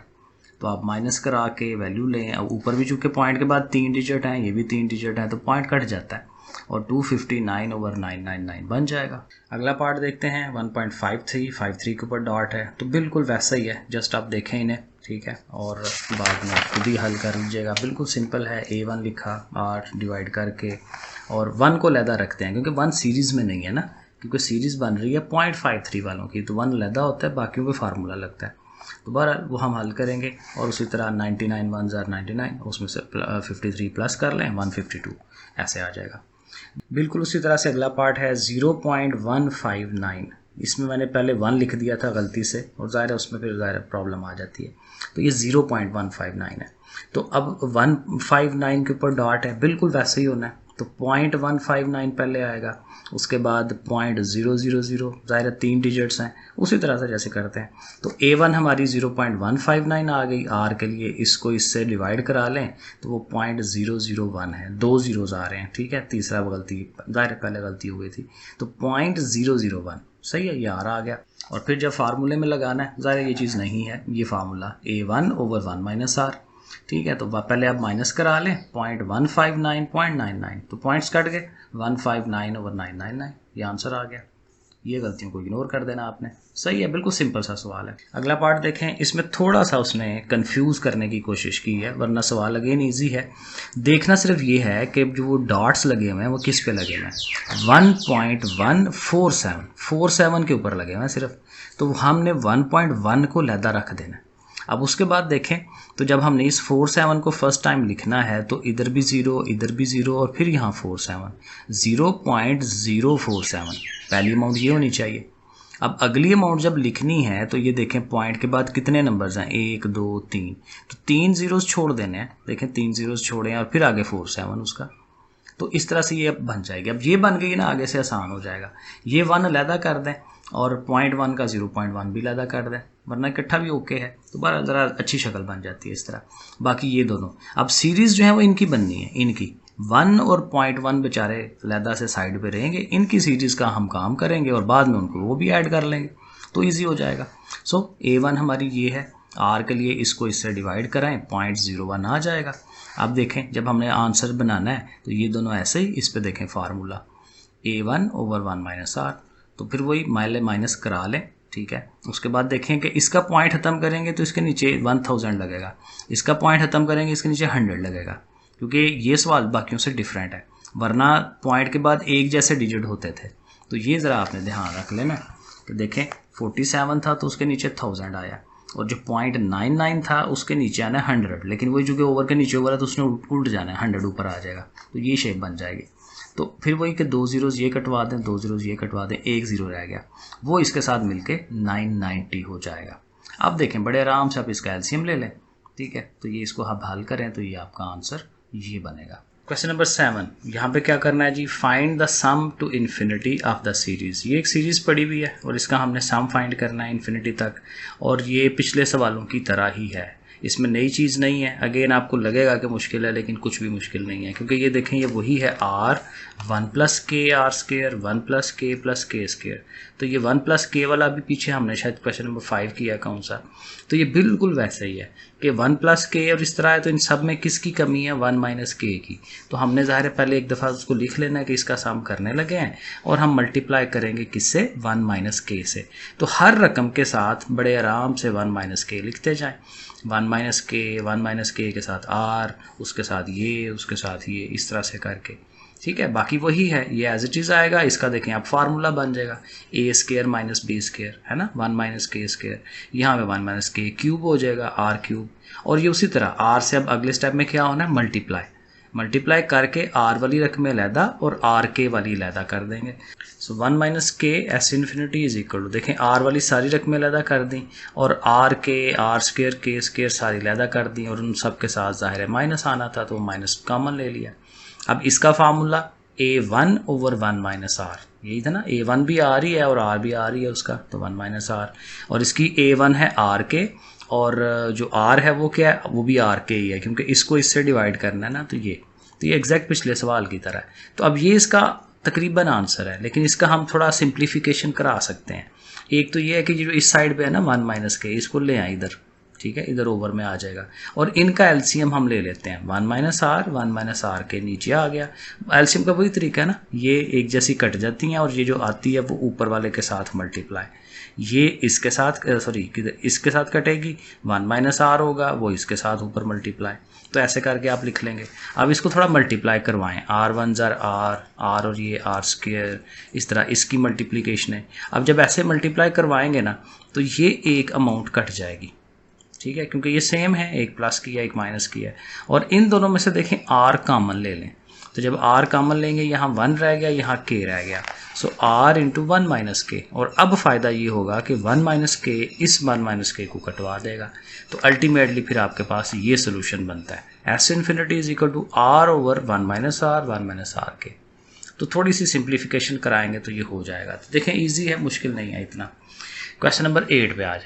तो आप माइनस करा के वैल्यू लें, अब ऊपर भी चूँकि पॉइंट के बाद 3 डिजिट हैं, ये भी 3 डिजिट हैं, तो पॉइंट कट जाता है, और 259 ओवर 999 बन जाएगा। अगला पार्ट देखते हैं, 1.53 के ऊपर डॉट है, तो बिल्कुल वैसा ही है, जस्ट आप देखें इन्हें। ठीक है, और बाद में खुद ही हल कर लीजिएगा, बिल्कुल सिंपल है। a1 लिखा, r डिवाइड करके, और 1 को लैदा रखते हैं, क्योंकि 1 सीरीज़ में नहीं है ना, क्योंकि सीरीज़ बन रही है 0.53 वालों की, तो 1 लैदा होता है, बाकियों को फार्मूला लगता है। तो बहरहाल वो हम हल करेंगे, और उसी तरह 99 1s are 99, उसमें से 53 प्लस कर लें, 152 ऐसे आ जाएगा। बिल्कुल उसी तरह से अगला पार्ट है 0.159, इसमें मैंने पहले 1 लिख दिया था गलती से, और ज़ाहिर है उसमें फिर ज़ाहिर प्रॉब्लम आ जाती है, तो ये 0.159 है। तो अब 159 के ऊपर डॉट है, बिल्कुल वैसे ही होना है, तो 0.159 पहले आएगा, उसके बाद 0.000, ज़ाहिर है 3 डिजिट्स हैं, उसी तरह से जैसे करते हैं। तो A1 हमारी 0.159 आ गई R के लिए, इसको इससे डिवाइड करा लें तो वो 0.001 है, 2 ज़ीरोज़ आ रहे हैं, ठीक है, तीसरा गलती, ज़ाहिर पहले गलती हो गई थी, तो 0.001 सही है, ये R आ गया। और फिर जब फार्मूले में लगाना है, ज़ाहिर ये चीज़ नहीं है, ये फार्मूला A1/1 - R, ठीक है। तो पहले आप माइनस करा लें 0.159.99, तो पॉइंट्स कट गए, 159/999, ये आंसर आ गया। ये गलतियों को इग्नोर कर देना आपने, सही है, बिल्कुल सिंपल सा सवाल है। अगला पार्ट देखें, इसमें थोड़ा सा उसने कंफ्यूज करने की कोशिश की है, वरना सवाल अगेन ईजी है। देखना सिर्फ ये है कि जो वो डॉट्स लगे हुए हैं वो किस पे लगे हुए हैं, 1.147 के ऊपर लगे हुए हैं सिर्फ, तो हमने 1.1 को लहदा रख देना। अब उसके बाद देखें तो जब हमने इस 47 को फर्स्ट टाइम लिखना है तो इधर भी 0, इधर भी 0 और फिर यहाँ 47, 0.047 पहली अमाउंट ये होनी चाहिए। अब अगली अमाउंट जब लिखनी है तो ये देखें पॉइंट के बाद कितने नंबर्स हैं, 1 2 3, तो 3 ज़ीरोज़ छोड़ देने हैं, देखें 3 ज़ीरोज़ छोड़े और फिर आगे 47 उसका, तो इस तरह से ये अब बन जाएगी। अब ये बन गई ना, आगे से आसान हो जाएगा। ये 1 अलहदा कर दें और 0.1 का 0.1 भी अलहदा कर दें, वरना इकट्ठा भी ओके है, तो बार ज़रा अच्छी शक्ल बन जाती है इस तरह। बाकी ये दोनों अब सीरीज़ जो है वो इनकी बननी है, इनकी 1 और 0.1 बेचारे अलहदा से साइड पे रहेंगे, इनकी सीरीज़ का हम काम करेंगे और बाद में उनको वो भी ऐड कर लेंगे, तो ईजी हो जाएगा। सो A1 हमारी ये है, R के लिए इसको इससे डिवाइड कराएं, 0.01 आ जाएगा। अब देखें जब हमने आंसर बनाना है तो ये दोनों ऐसे ही, इस पे देखें फार्मूला A1/1 - R, तो फिर वही माइनस करा लें, ठीक है। उसके बाद देखें कि इसका पॉइंट ख़त्म करेंगे तो इसके नीचे 1000 लगेगा, इसका पॉइंट ख़त्म करेंगे इसके नीचे 100 लगेगा, क्योंकि ये सवाल बाकियों से डिफरेंट है, वरना पॉइंट के बाद एक जैसे डिजिट होते थे। तो ये ज़रा आपने ध्यान रख लेना कि देखें 47 था तो उसके नीचे 1000 आया, और जो 0.99 था उसके नीचे आना है 100, लेकिन वही जो कि ओवर के नीचे ओवर है तो उसने उल्ट जाना है, 100 ऊपर आ जाएगा, तो ये शेप बन जाएगी। तो फिर वही कि 2 ज़ीरोज़ ये कटवा दें, 2 ज़ीरोज़ ये कटवा दें, 1 ज़ीरो रह गया, वो इसके साथ मिलके 990 हो जाएगा। अब देखें बड़े आराम से आप इसका एलसीएम ले लें, ठीक है, तो ये इसको आप हल करें तो ये आपका आंसर ये बनेगा। क्वेश्चन नंबर 7, यहाँ पे क्या करना है जी, find the sum to infinity of the series. ये एक सीरीज़ पड़ी हुई है और इसका हमने सम फाइंड करना है इन्फिनिटी तक, और ये पिछले सवालों की तरह ही है, इसमें नई चीज़ नहीं है। अगेन आपको लगेगा कि मुश्किल है, लेकिन कुछ भी मुश्किल नहीं है, क्योंकि ये देखें ये वही है R 1 + k R², 1 + k + k², तो ये 1 + k वाला भी पीछे हमने शायद क्वेश्चन नंबर 5 किया कौन सा, तो ये बिल्कुल वैसा ही है कि 1 + k और इस तरह है, तो इन सब में किसकी कमी है, 1 - k की। तो हमने ज़ाहिर है पहले एक दफ़ा उसको लिख लेना है कि इसका सम करने लगे हैं, और हम मल्टीप्लाई करेंगे किससे, 1 - k से। तो हर रकम के साथ बड़े आराम से 1 - k लिखते जाएँ, 1 - k, 1 - k के साथ R, उसके साथ ये, उसके साथ ये, इस तरह से करके, ठीक है। बाकी वही है, ये एज इट इज़ आएगा, इसका देखें आप फार्मूला बन जाएगा A² - B², है ना, 1 - k², यहाँ पे 1 - k³ हो जाएगा, R³, और ये उसी तरह R से अब अगले स्टेप में क्या होना है, मल्टीप्लाई करके R वाली रकमें अलहदा और RK वाली अलहदा कर देंगे। So 1 - k S∞ is equal to, देखें R वाली सारी रकमें अलहदा कर दी और RK, R² K² सारी अलहदा कर दी, और उन सब के साथ ज़ाहिर है माइनस आना था तो माइनस कॉमन ले लिया। अब इसका फार्मूला A1/1 - R, यही था ना, A1 भी R ही है और R भी R ही है उसका, तो 1 - R, और इसकी A1 है RK, और जो R है वो क्या है, वो भी RK ही है, क्योंकि इसको इससे डिवाइड करना है ना, तो ये एग्जैक्ट पिछले सवाल की तरह है। तो अब ये इसका तकरीबन आंसर है, लेकिन इसका हम थोड़ा सिंप्लीफिकेशन करा सकते हैं। एक तो ये है कि जो इस साइड पे है ना 1 - k, इसको ले आए इधर, ठीक है, इधर ओवर में आ जाएगा, और इनका एलसीएम हम ले लेते हैं, 1 - R के नीचे आ गया। एलसीएम का वही तरीका है ना, ये एक जैसी कट जाती हैं और ये जो आती है वो ऊपर वाले के साथ मल्टीप्लाई, ये इसके साथ इसके साथ कटेगी, 1 - R होगा, वो इसके साथ ऊपर मल्टीप्लाई, तो ऐसे करके आप लिख लेंगे। अब इसको थोड़ा मल्टीप्लाई करवाएं, R1 ज़र R और ये R², इस तरह इसकी मल्टीप्लिकेशन है। अब जब ऐसे मल्टीप्लाई करवाएंगे ना तो ये एक अमाउंट कट जाएगी, ठीक है, क्योंकि ये सेम है, एक प्लस की है एक माइनस की है, और इन दोनों में से देखें R कॉमन ले लें, तो जब R कॉमन लेंगे यहाँ 1 रह गया, यहाँ k रह गया, सो r इंटू 1 माइनस के, और अब फ़ायदा ये होगा कि 1 माइनस के इस 1 माइनस के को कटवा देगा, तो अल्टीमेटली फिर आपके पास ये सोल्यूशन बनता है s infinity is equal to r over 1 minus r के। तो थोड़ी सी सिंप्लीफिकेशन कराएंगे तो ये हो जाएगा। तो देखें ईजी है, मुश्किल नहीं है इतना। क्वेश्चन नंबर 8 पे आज,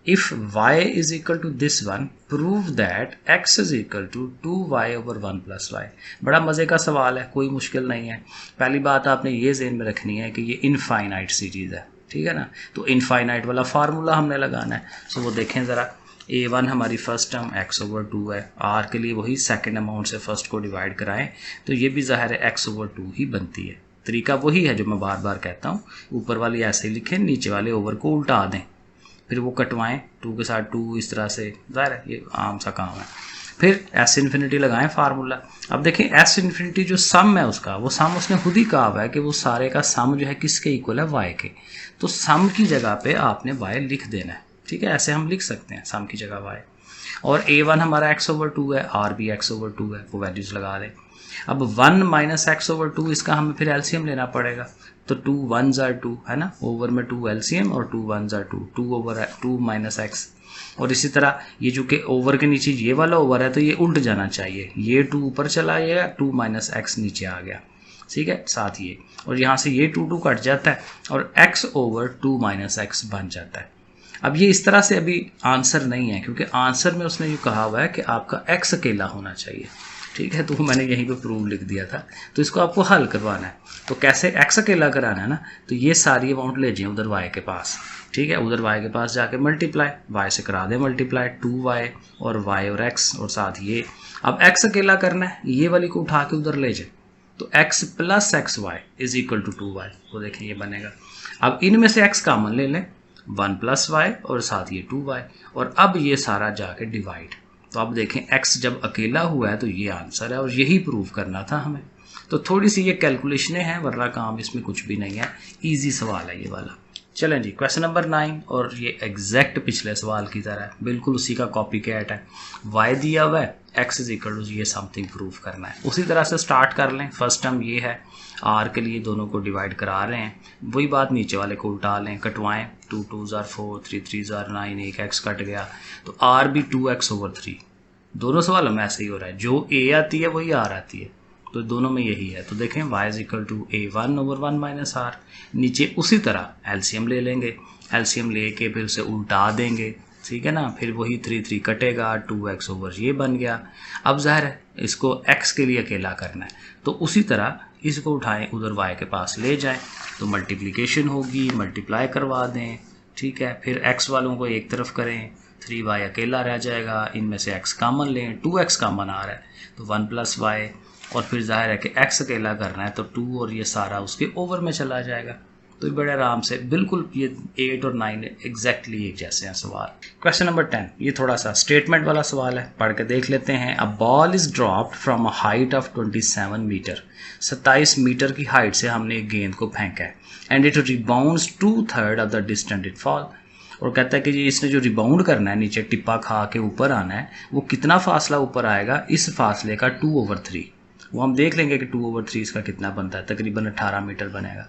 if y is equal to this one prove that x is equal to 2y over 1 plus y. बड़ा मज़े का सवाल है, कोई मुश्किल नहीं है। पहली बात आपने ये ज़हन में रखनी है कि ये इनफाइनाइट सीरीज़ है, ठीक है ना। तो इनफाइनाइट वाला फार्मूला हमने लगाना है। सो वो देखें ज़रा, a1 हमारी फर्स्ट टर्म x ओवर 2 है, r के लिए वही सेकेंड अमाउंट से फर्स्ट को डिवाइड कराएं तो ये भी ज़ाहिर है x ओवर 2 ही बनती है। तरीका वही है जो मैं बार बार कहता हूँ, ऊपर वाली ऐसे ही लिखें, नीचे वाले ओवर को उल्टा दें, फिर वो कटवाएं 2 के साथ 2, इस तरह से, ज़ाहिर है ये आम सा काम है। फिर s इन्फिनिटी लगाएं फार्मूला। अब देखें s इन्फिनिटी जो सम है उसका, वो सम उसने खुद ही कहा हुआ है कि वो सारे का सम जो है किसके इक्वल है, y के। तो सम की जगह पे आपने y लिख देना है, ठीक है। ऐसे हम लिख सकते हैं सम की जगह y, और a1 हमारा x ओवर 2 है, r भी x ओवर 2 है, वो वैल्यूज़ लगा दें। अब 1 माइनस x ओवर 2, इसका हमें फिर एलसीएम लेना पड़ेगा। तो 2 1s are 2 है ना, ओवर में 2 एलसीएम और 2 1s are 2, 2 over 2 minus x. और इसी तरह ये जो कि ओवर के नीचे ये वाला ओवर है तो ये उल्ट जाना चाहिए, ये 2 ऊपर चला गया, 2 माइनस एक्स नीचे आ गया, ठीक है, साथ ये, और यहाँ से ये 2 कट जाता है और x ओवर 2 माइनस एक्स बन जाता है। अब ये इस तरह से अभी आंसर नहीं है, क्योंकि आंसर में उसने ये कहा हुआ है कि आपका x अकेला होना चाहिए, ठीक है। तो मैंने यहीं पे प्रूव लिख दिया था। तो इसको आपको हल करवाना है, तो कैसे x अकेला कराना है ना, तो ये सारी अमाउंट ले जाए उधर y के पास, ठीक है। उधर y के पास जाके मल्टीप्लाई, y से करा दें मल्टीप्लाई, 2y और y और x और साथ ये। अब x अकेला करना है, ये वाली को उठा के उधर ले जाए, तो x plus x y is equal to 2y, वो देखें ये बनेगा। अब इनमें से x कॉमन ले लें, 1 प्लस वाई और साथ ये 2y, और अब ये सारा जाके डिवाइड। तो अब देखें x जब अकेला हुआ है तो ये आंसर है, और यही प्रूव करना था हमें। तो थोड़ी सी ये कैलकुलेशनें हैं, वरना काम इसमें कुछ भी नहीं है, इजी सवाल है ये वाला। चलें जी, क्वेश्चन नंबर 9, और ये एग्जैक्ट पिछले सवाल की तरह है, बिल्कुल उसी का कॉपी कैट है। y दिया हुआ है, x इज इक्वल टू ये समथिंग प्रूव करना है। उसी तरह से स्टार्ट कर लें। फर्स्ट टर्म ये है, r के लिए दोनों को डिवाइड करा रहे हैं, वही बात नीचे वाले को उल्टा लें, कटवाएं, 2 2s are 4, 3 3s are 9, एक x कट गया, तो r भी 2x ओवर 3। दोनों सवाल में ऐसे ही हो रहा है, जो a आती है वही r आती है, तो दोनों में यही है। तो देखें y is equal to a1 over 1 minus r. नीचे उसी तरह एलसीएम ले लेंगे, एलसीएम लेके फिर उसे उल्टा देंगे, ठीक है ना, फिर वही 3 3 कटेगा, 2x ओवर ये बन गया। अब ज़ाहिर है इसको x के लिए अकेला करना है, तो उसी तरह इसको उठाएं उधर y के पास ले जाएं, तो मल्टीप्लिकेशन होगी, मल्टीप्लाई करवा दें, ठीक है। फिर x वालों को एक तरफ करें, 3y अकेला रह जाएगा, इनमें से x कॉमन लें, 2x कॉमन आ रहा है तो 1 प्लस वाई, और फिर जाहिर है कि x अकेला करना है तो 2 और ये सारा उसके ओवर में चला जाएगा। तो बड़े आराम से, बिल्कुल ये 8 और 9 एग्जैक्टली एक जैसे हैं सवाल। क्वेश्चन नंबर 10, ये थोड़ा सा स्टेटमेंट वाला सवाल है, पढ़ के देख लेते हैं। A ball is dropped from a height of 27 metre, 27 metre की हाइट से हमने एक गेंद को फेंका है, and it rebounds 2/3 of the distance it fall. और कहता है कि ये इसने जो रिबाउंड करना है, नीचे टिप्पा खा के ऊपर आना है, वो कितना फासला ऊपर आएगा, इस फासले का 2/3। वो हम देख लेंगे कि 2/3 इसका कितना बनता है, तकरीबन 18 मीटर बनेगा।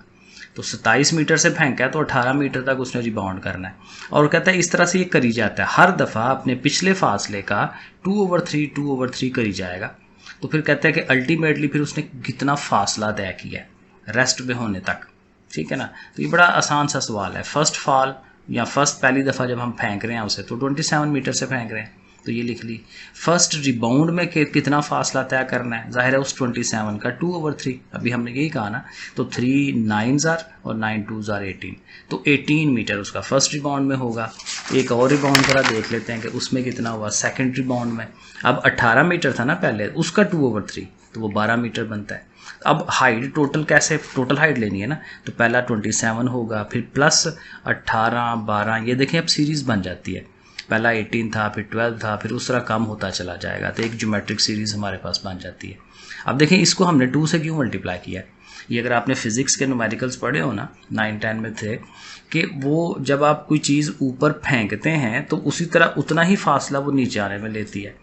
तो 27 मीटर से फेंका है तो 18 मीटर तक उसने रिबाउंड करना है, और कहता है इस तरह से ये करी जाता है, हर दफ़ा अपने पिछले फासले का 2/3 करी जाएगा। तो फिर कहता है कि अल्टीमेटली फिर उसने कितना फासला तय किया रेस्ट में होने तक, ठीक है ना। तो ये बड़ा आसान सा सवाल है। फर्स्ट फॉल या फर्स्ट पहली दफ़ा जब हम फेंक रहे हैं उसे, तो 27 मीटर से फेंक रहे हैं, तो ये लिख ली। फर्स्ट रिबाउंड में कितना फासला तय करना है, जाहिर है उस 27 का 2/3, अभी हमने यही कहा ना, तो 3 9s are और 9 2s are 18, तो 18 मीटर उसका फर्स्ट रिबाउंड में होगा। एक और रिबाउंड जरा देख लेते हैं कि उसमें कितना हुआ सेकंड रिबाउंड में। अब 18 मीटर था ना पहले, उसका 2/3, तो वो 12 मीटर बनता है। अब हाइट टोटल कैसे, टोटल हाइट लेनी है ना, तो पहला 27 होगा, फिर प्लस 18 12, ये देखें अब सीरीज़ बन जाती है, पहला 18 था, फिर 12 था, फिर उस तरह कम होता चला जाएगा, तो एक ज्योमेट्रिक सीरीज़ हमारे पास बन जाती है। अब देखें इसको हमने 2 से क्यों मल्टीप्लाई किया है। ये अगर आपने फिज़िक्स के न्यूमेरिकल्स पढ़े हो ना, 9-10 में थे, कि वो जब आप कोई चीज़ ऊपर फेंकते हैं तो उसी तरह उतना ही फासला वो नीचे आने में लेती है,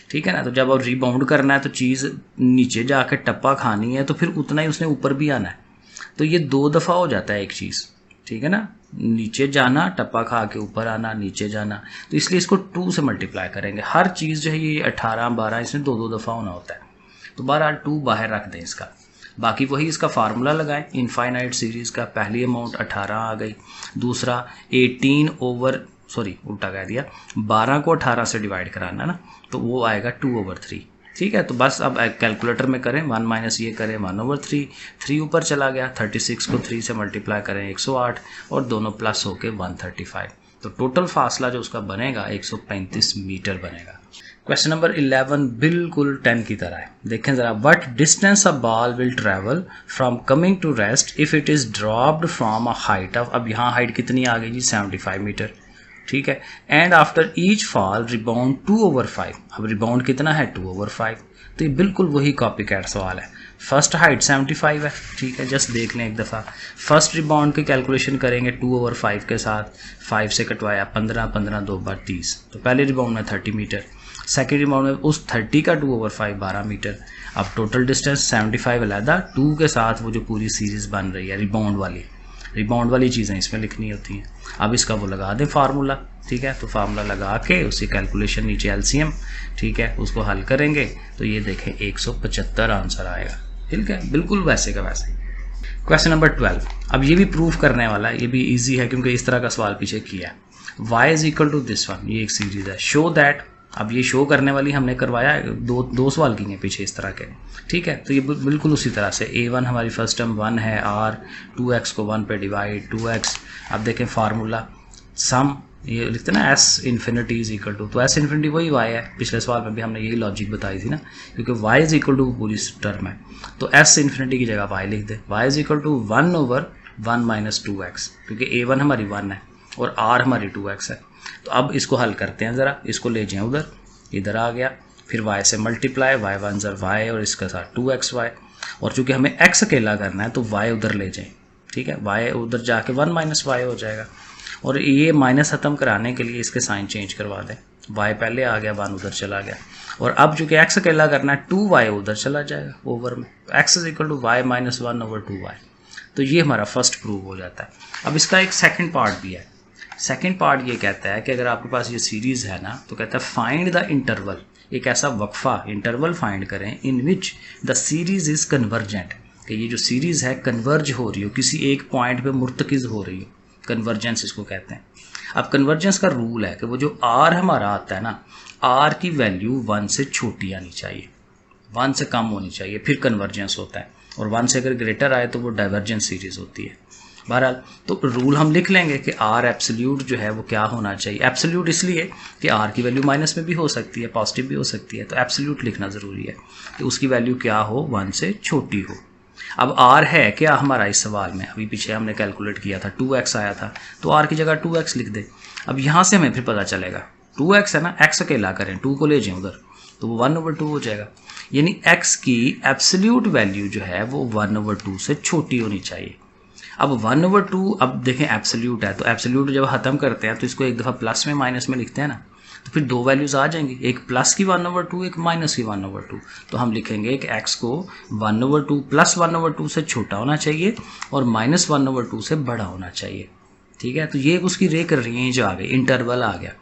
ठीक है ना। तो जब अब रिबाउंड करना है तो चीज़ नीचे जाकर टप्पा खानी है, तो फिर उतना ही उसने ऊपर भी आना है। तो ये 2 दफ़ा हो जाता है एक चीज़, ठीक है ना, नीचे जाना, टप्पा खा के ऊपर आना, नीचे जाना, तो इसलिए इसको 2 से मल्टीप्लाई करेंगे। हर चीज़ जो है ये 18 12 इसमें 2 दफ़ा होना होता है, तो 2 बाहर रख दें इसका। बाकी वही इसका फार्मूला लगाएं इनफाइनाइट सीरीज़ का। पहली अमाउंट 18 आ गई, दूसरा 12 को 18 से डिवाइड कराना ना, तो वो आएगा 2/3, ठीक है। तो बस अब कैलकुलेटर में करें, 1 माइनस ये करें 1/3, 3 ऊपर चला गया, 36 को 3 से मल्टीप्लाई करें 108 और दोनों प्लस होके 135, तो टोटल फासला जो उसका बनेगा 135 मीटर बनेगा। क्वेश्चन नंबर 11 बिल्कुल 10 की तरह है, देखें ज़रा। What distance a ball will travel from coming to rest if it is dropped from a height of, अब यहाँ हाइट कितनी आ गई जी 75 मीटर, ठीक है। And after each fall rebound 2/5, अब रिबाउंड कितना है 2/5, तो ये बिल्कुल वही कॉपी कैट सवाल है। फर्स्ट हाइट 75 है, ठीक है, जस्ट देख लें एक दफ़ा। फर्स्ट रिबाउंड की कैलकुलेशन करेंगे 2/5 के साथ, 5 से कटवाया 15, 15 2 बार 30, तो पहले रिबाउंड में 30 मीटर, सेकेंड रिबाउंड में उस 30 का 2/5 12 मीटर। अब टोटल डिस्टेंस 75 अलहदा, 2 के साथ वो जो पूरी सीरीज़ बन रही है रिबाउंड वाली चीज़ें इसमें लिखनी होती हैं। अब इसका वो लगा दें फार्मूला, ठीक है, तो फार्मूला लगा के उसकी कैलकुलेशन नीचे एलसीएम, ठीक है, उसको हल करेंगे तो ये देखें 175 आंसर आएगा, ठीक है, बिल्कुल वैसे का वैसे। क्वेश्चन नंबर 12, अब ये भी प्रूफ करने वाला है, ये भी ईजी है क्योंकि इस तरह का सवाल पीछे किया है। y is equal to this one, ये एक सीरीज है, शो दैट, अब ये शो करने वाली हमने करवाया, दो सवाल किए पीछे इस तरह के, ठीक है। तो ये बिल्कुल उसी तरह से a1 हमारी फर्स्ट टर्म 1 है, r 2x को 1 पे डिवाइड 2x, अब देखें फार्मूला सम, ये लिखते हैं ना s infinity is equal to, तो s इन्फिनिटी वही y है, पिछले सवाल में भी हमने यही लॉजिक बताई थी ना, क्योंकि y इज इक्वल टू पूरी टर्म है, तो s इन्फिनिटी की जगह y लिख दे, y is equal to 1/1 minus 2x, क्योंकि a1 हमारी 1 है और r हमारी 2x है। तो अब इसको हल करते हैं ज़रा, इसको ले जाएं उधर, इधर आ गया, फिर y से मल्टीप्लाई, y 1 ज़र y और इसके साथ 2xy, और चूँकि हमें x अकेला करना है तो y उधर ले जाएं, ठीक है, y उधर जाके 1 माइनस y हो जाएगा, और ये माइनस ख़त्म कराने के लिए इसके साइन चेंज करवा दें, y पहले आ गया 1 उधर चला गया, और अब चूँकि x अकेला करना है 2y उधर चला जाएगा ओवर में, x is equal to y minus 1/2y, तो ये हमारा फर्स्ट प्रूव हो जाता है। अब इसका एक सेकेंड पार्ट भी है, सेकेंड पार्ट ये कहता है कि अगर आपके पास ये सीरीज़ है ना, तो कहता है फाइंड द इंटरवल, एक ऐसा वक्फा इंटरवल फाइंड करें in which the series is convergent, कि ये जो सीरीज़ है कन्वर्ज हो रही हो, किसी एक पॉइंट पे मुर्तकिज़ हो रही हो, कन्वर्जेंस इसको कहते हैं। अब कन्वर्जेंस का रूल है कि वो जो आर हमारा आता है ना, आर की वैल्यू 1 से छोटी आनी चाहिए, 1 से कम होनी चाहिए, फिर कन्वर्जेंस होता है, और 1 से अगर ग्रेटर आए तो वो डाइवर्जेंट सीरीज़ होती है। बहरहाल तो रूल हम लिख लेंगे कि आर एब्सोल्यूट जो है वो क्या होना चाहिए, एब्सोल्यूट इसलिए कि आर की वैल्यू माइनस में भी हो सकती है, पॉजिटिव भी हो सकती है, तो एब्सोल्यूट लिखना ज़रूरी है कि उसकी वैल्यू क्या हो, 1 से छोटी हो। अब आर है क्या हमारा इस सवाल में, अभी पीछे हमने कैलकुलेट किया था 2x आया था, तो आर की जगह 2x लिख दे। अब यहाँ से हमें फिर पता चलेगा 2x है ना, x अकेला करें, 2 को ले जाएं उधर, तो वो 1/2 हो जाएगा, यानी x की एब्सोल्यूट वैल्यू जो है वो 1/2 से छोटी होनी चाहिए। अब 1/2, अब देखें एब्सोल्यूट है, तो एब्सोल्यूट जब ख़त्म करते हैं तो इसको एक दफ़ा प्लस में माइनस में लिखते हैं ना, तो फिर 2 वैल्यूज़ आ जाएंगी, एक प्लस की 1/2, एक माइनस की 1/2, तो हम लिखेंगे कि x को 1/2 प्लस 1/2 से छोटा होना चाहिए और माइनस 1/2 से बड़ा होना चाहिए, ठीक है। तो ये उसकी एक रेंज आ गई, इंटरवल आ गया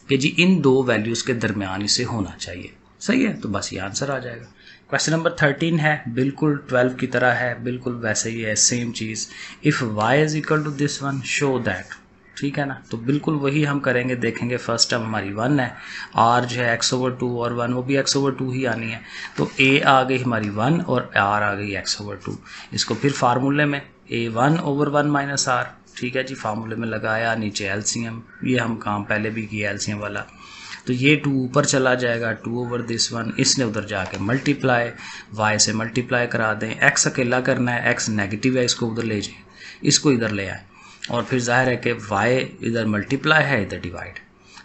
कि जी इन 2 वैल्यूज़ के दरमियान इसे होना चाहिए, सही है, तो बस ये आंसर आ जाएगा। क्वेश्चन नंबर 13 है, बिल्कुल 12 की तरह है, बिल्कुल वैसे ही है, सेम चीज़। If y is equal to this one show that, ठीक है ना, तो बिल्कुल वही हम करेंगे, देखेंगे फर्स्ट टर्म हमारी 1 है, r जो है x/2 और 1 वो भी x/2 ही आनी है, तो a आ गई हमारी 1 और r आ गई x/2, इसको फिर फार्मूले में a1/1 माइनस r, ठीक है जी, फार्मूले में लगाया, नीचे एलसीएम, ये हम काम पहले भी किया एलसीएम वाला, तो ये 2 ऊपर चला जाएगा 2/1, इसने उधर जाके मल्टीप्लाई, y से मल्टीप्लाई करा दें, x अकेला करना है, x नेगेटिव है, इसको उधर ले जाएं, इसको इधर ले आए, और फिर जाहिर है कि y इधर मल्टीप्लाई है, इधर डिवाइड,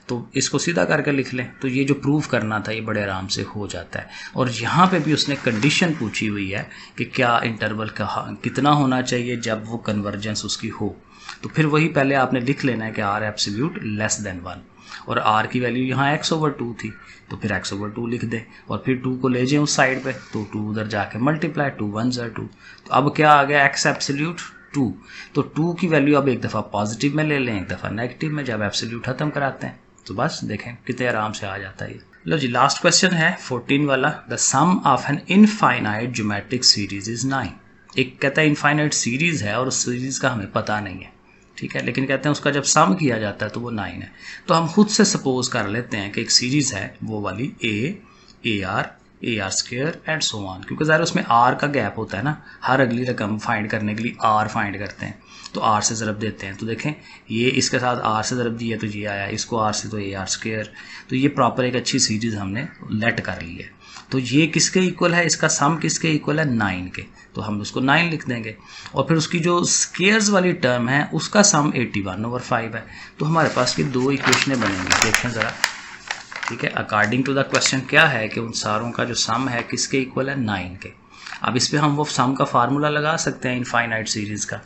तो इसको सीधा करके लिख लें, तो ये जो प्रूफ करना था ये बड़े आराम से हो जाता है। और यहाँ पे भी उसने कंडीशन पूछी हुई है कि क्या इंटरवल का कितना होना चाहिए जब वो कन्वर्जेंस उसकी हो, तो फिर वही पहले आपने लिख लेना है कि r एब्सोल्यूट लेस देन 1, और r की वैल्यू यहाँ x/2 थी, तो फिर x/2 लिख दें और फिर 2 को ले जाएं उस साइड पे, तो 2 उधर जाके मल्टीप्लाई, 2 1 2। तो अब क्या आ गया, x एब्सोल्यूट 2। तो 2 की वैल्यू अब एक दफ़ा पॉजिटिव में ले लें, एक दफ़ा नेगेटिव में, जब एब्सोल्यूट खत्म कराते हैं तो बस देखें कितने आराम से आ जाता है। लो जी, लास्ट क्वेश्चन है 14 वाला। The sum of an infinite geometric series is 9। एक कहता है इनफाइनाइट सीरीज है और उस सीरीज का हमें पता नहीं है, ठीक है, लेकिन कहते हैं उसका जब सम किया जाता है तो वो 9 है। तो हम खुद से सपोज कर लेते हैं कि एक सीरीज है वो वाली A R square and so on, क्योंकि ज़रा उसमें आर का गैप होता है ना, हर अगली रकम फाइंड करने के लिए आर फाइंड करते हैं, तो आर से ज़रब देते हैं। तो देखें ये इसके साथ आर से ज़रब दिया तो ये आया, इसको आर से तो ए आर स्क्वायर, तो ये प्रॉपर एक अच्छी सीरीज़ हमने लेट कर ली है। तो ये किसके इक्वल है, इसका सम किसके इक्वल है, 9 के, तो हम उसको 9 लिख देंगे। और फिर उसकी जो स्क्वायर्स वाली टर्म है उसका सम 81/5 है। तो हमारे पास की 2 इक्वेशनें बनेंगी, देखें ज़रा, ठीक है। अकॉर्डिंग टू द क्वेश्चन क्या है कि उन सारों का जो सम है किसके इक्वल है, 9 के। अब इस पर हम वो सम का फार्मूला लगा सकते हैं इनफाइनाइट सीरीज़ का,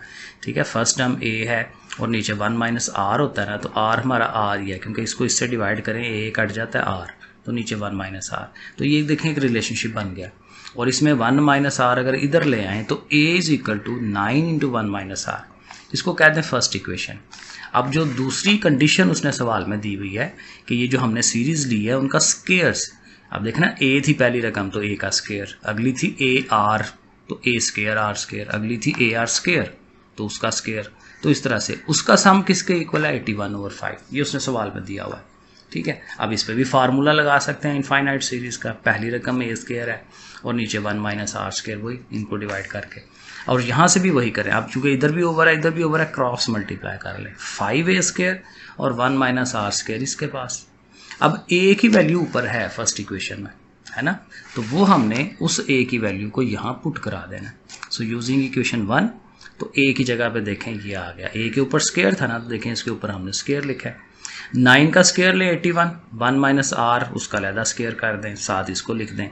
ठीक है। फर्स्ट टर्म ए है और नीचे 1 - आर होता है ना, तो आर हमारा आर ही है, क्योंकि इसको इससे डिवाइड करें ए कट जाता है आर, तो नीचे 1 - आर। तो ये देखें एक रिलेशनशिप बन गया। और इसमें 1 - आर अगर इधर ले आएँ तो ए इज इक्वल टू 9 × 1 - आर, इसको कहते हैं फर्स्ट इक्वेशन। अब जो दूसरी कंडीशन उसने सवाल में दी हुई है कि ये जो हमने सीरीज़ ली है उनका स्क्वायर्स, अब देखना ए थी पहली रकम तो ए का स्क्वायर, अगली थी ए आर तो ए स्क्वायर आर स्क्वायर, अगली थी ए आर स्क्वायर तो उसका स्क्वायर, तो इस तरह से उसका सम किसके इक्वल है, 81/5, ये उसने सवाल में दिया हुआ है, ठीक है। अब इस पर भी फार्मूला लगा सकते हैं इनफाइनाइट सीरीज़ का, पहली रकम ए स्क्वायर है और नीचे 1 - आर स्क्वायर, वही इनको डिवाइड करके, और यहाँ से भी वही करें। अब चूँकि इधर भी ओवर है इधर भी ओवर है, क्रॉस मल्टीप्लाई कर लें, 5a² और 1 - आर स्क्वायर इसके पास। अब ए की वैल्यू ऊपर है फर्स्ट इक्वेशन में, है ना, तो वो हमने उस ए की वैल्यू को यहाँ पुट करा देना। सो यूजिंग इक्वेशन 1, तो ए की जगह पे देखें ये आ गया, ए के ऊपर स्क्वायर था ना, तो देखें इसके ऊपर हमने स्क्वायर लिखा है। 9 का स्क्वायर ले 81, 1 - आर उसका अलहदा स्क्वायर कर दें, साथ इसको लिख दें।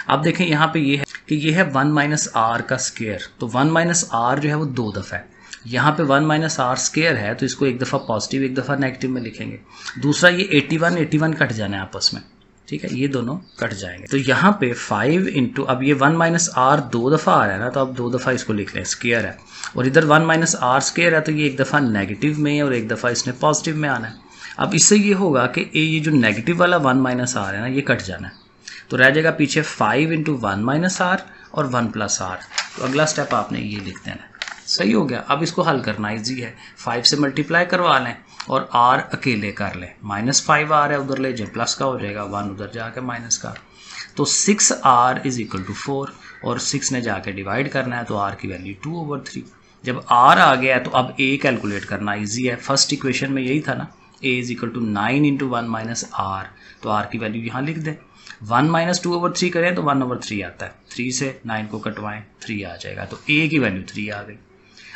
अब देखें यहाँ पे ये है कि ये है 1 - आर का स्क्वायर, तो 1 - आर जो है वो 2 दफ़ा है, यहाँ पे 1 - आर स्क्वायर है तो इसको एक दफ़ा पॉजिटिव एक दफ़ा नेगेटिव में लिखेंगे। दूसरा ये 81 कट जाना है आपस में, ठीक है, ये दोनों कट जाएंगे। तो यहाँ पे 5 × अब ये 1 - आर 2 दफ़ा आ रहा है ना, तो अब 2 दफ़ा इसको लिख लें, स्क्वायर है, और इधर 1 - आर स्क्वायर है तो ये एक दफ़ा नेगेटिव में और एक दफ़ा इसने पॉजिटिव में आना है। अब इससे ये होगा कि ये जो नेगेटिव वाला 1 - आर है ना, ये कट जाना है, तो रह जाएगा पीछे 5 × 1 - आर और 1 + आर। तो अगला स्टेप आपने ये लिख देना, सही हो गया। अब इसको हल करना इजी है, 5 से मल्टीप्लाई करवा लें और r अकेले कर लें, -5r है उधर ले जाए, प्लस का हो जाएगा, 1 उधर जाके माइनस का, तो 6r = 4 और 6 ने जाके डिवाइड करना है, तो r की वैल्यू 2/3। जब r आ गया है तो अब a कैलकुलेट करना इजी है, फर्स्ट इक्वेशन में यही था ना, a = 9 × 1 - आर, तो r की वैल्यू यहाँ लिख दें। 1 - 2/3 करें तो 1/3 आता है, 3 से 9 को कटवाएं 3 आ जाएगा, तो a की वैल्यू 3 आ गई।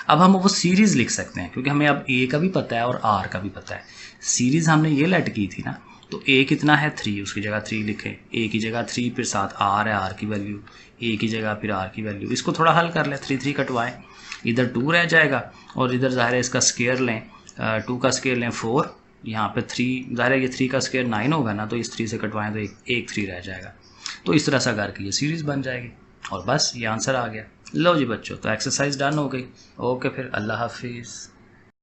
अब हम वो सीरीज़ लिख सकते हैं क्योंकि हमें अब a का भी पता है और r का भी पता है। सीरीज़ हमने ये लेट की थी ना, तो a कितना है 3, उसकी जगह 3 लिखें, a की जगह 3 फिर साथ r है, r की वैल्यू, a की जगह फिर r की वैल्यू, इसको थोड़ा हल कर लें, 3 कटवाएं, इधर 2 रह जाएगा और इधर ज़ाहिर है इसका स्क्वायर लें, 2 का स्क्वायर लें 4, यहाँ पे 3, ज़ाहिर है ये 3 का स्क्वायर 9 होगा ना, तो इस 3 से कटवाएं तो एक 3 रह जाएगा। तो इस तरह से करके ये सीरीज़ बन जाएगी और बस ये आंसर आ गया। लो जी बच्चों, तो एक्सरसाइज डन हो गई। ओके फिर, अल्लाह हाफिज़।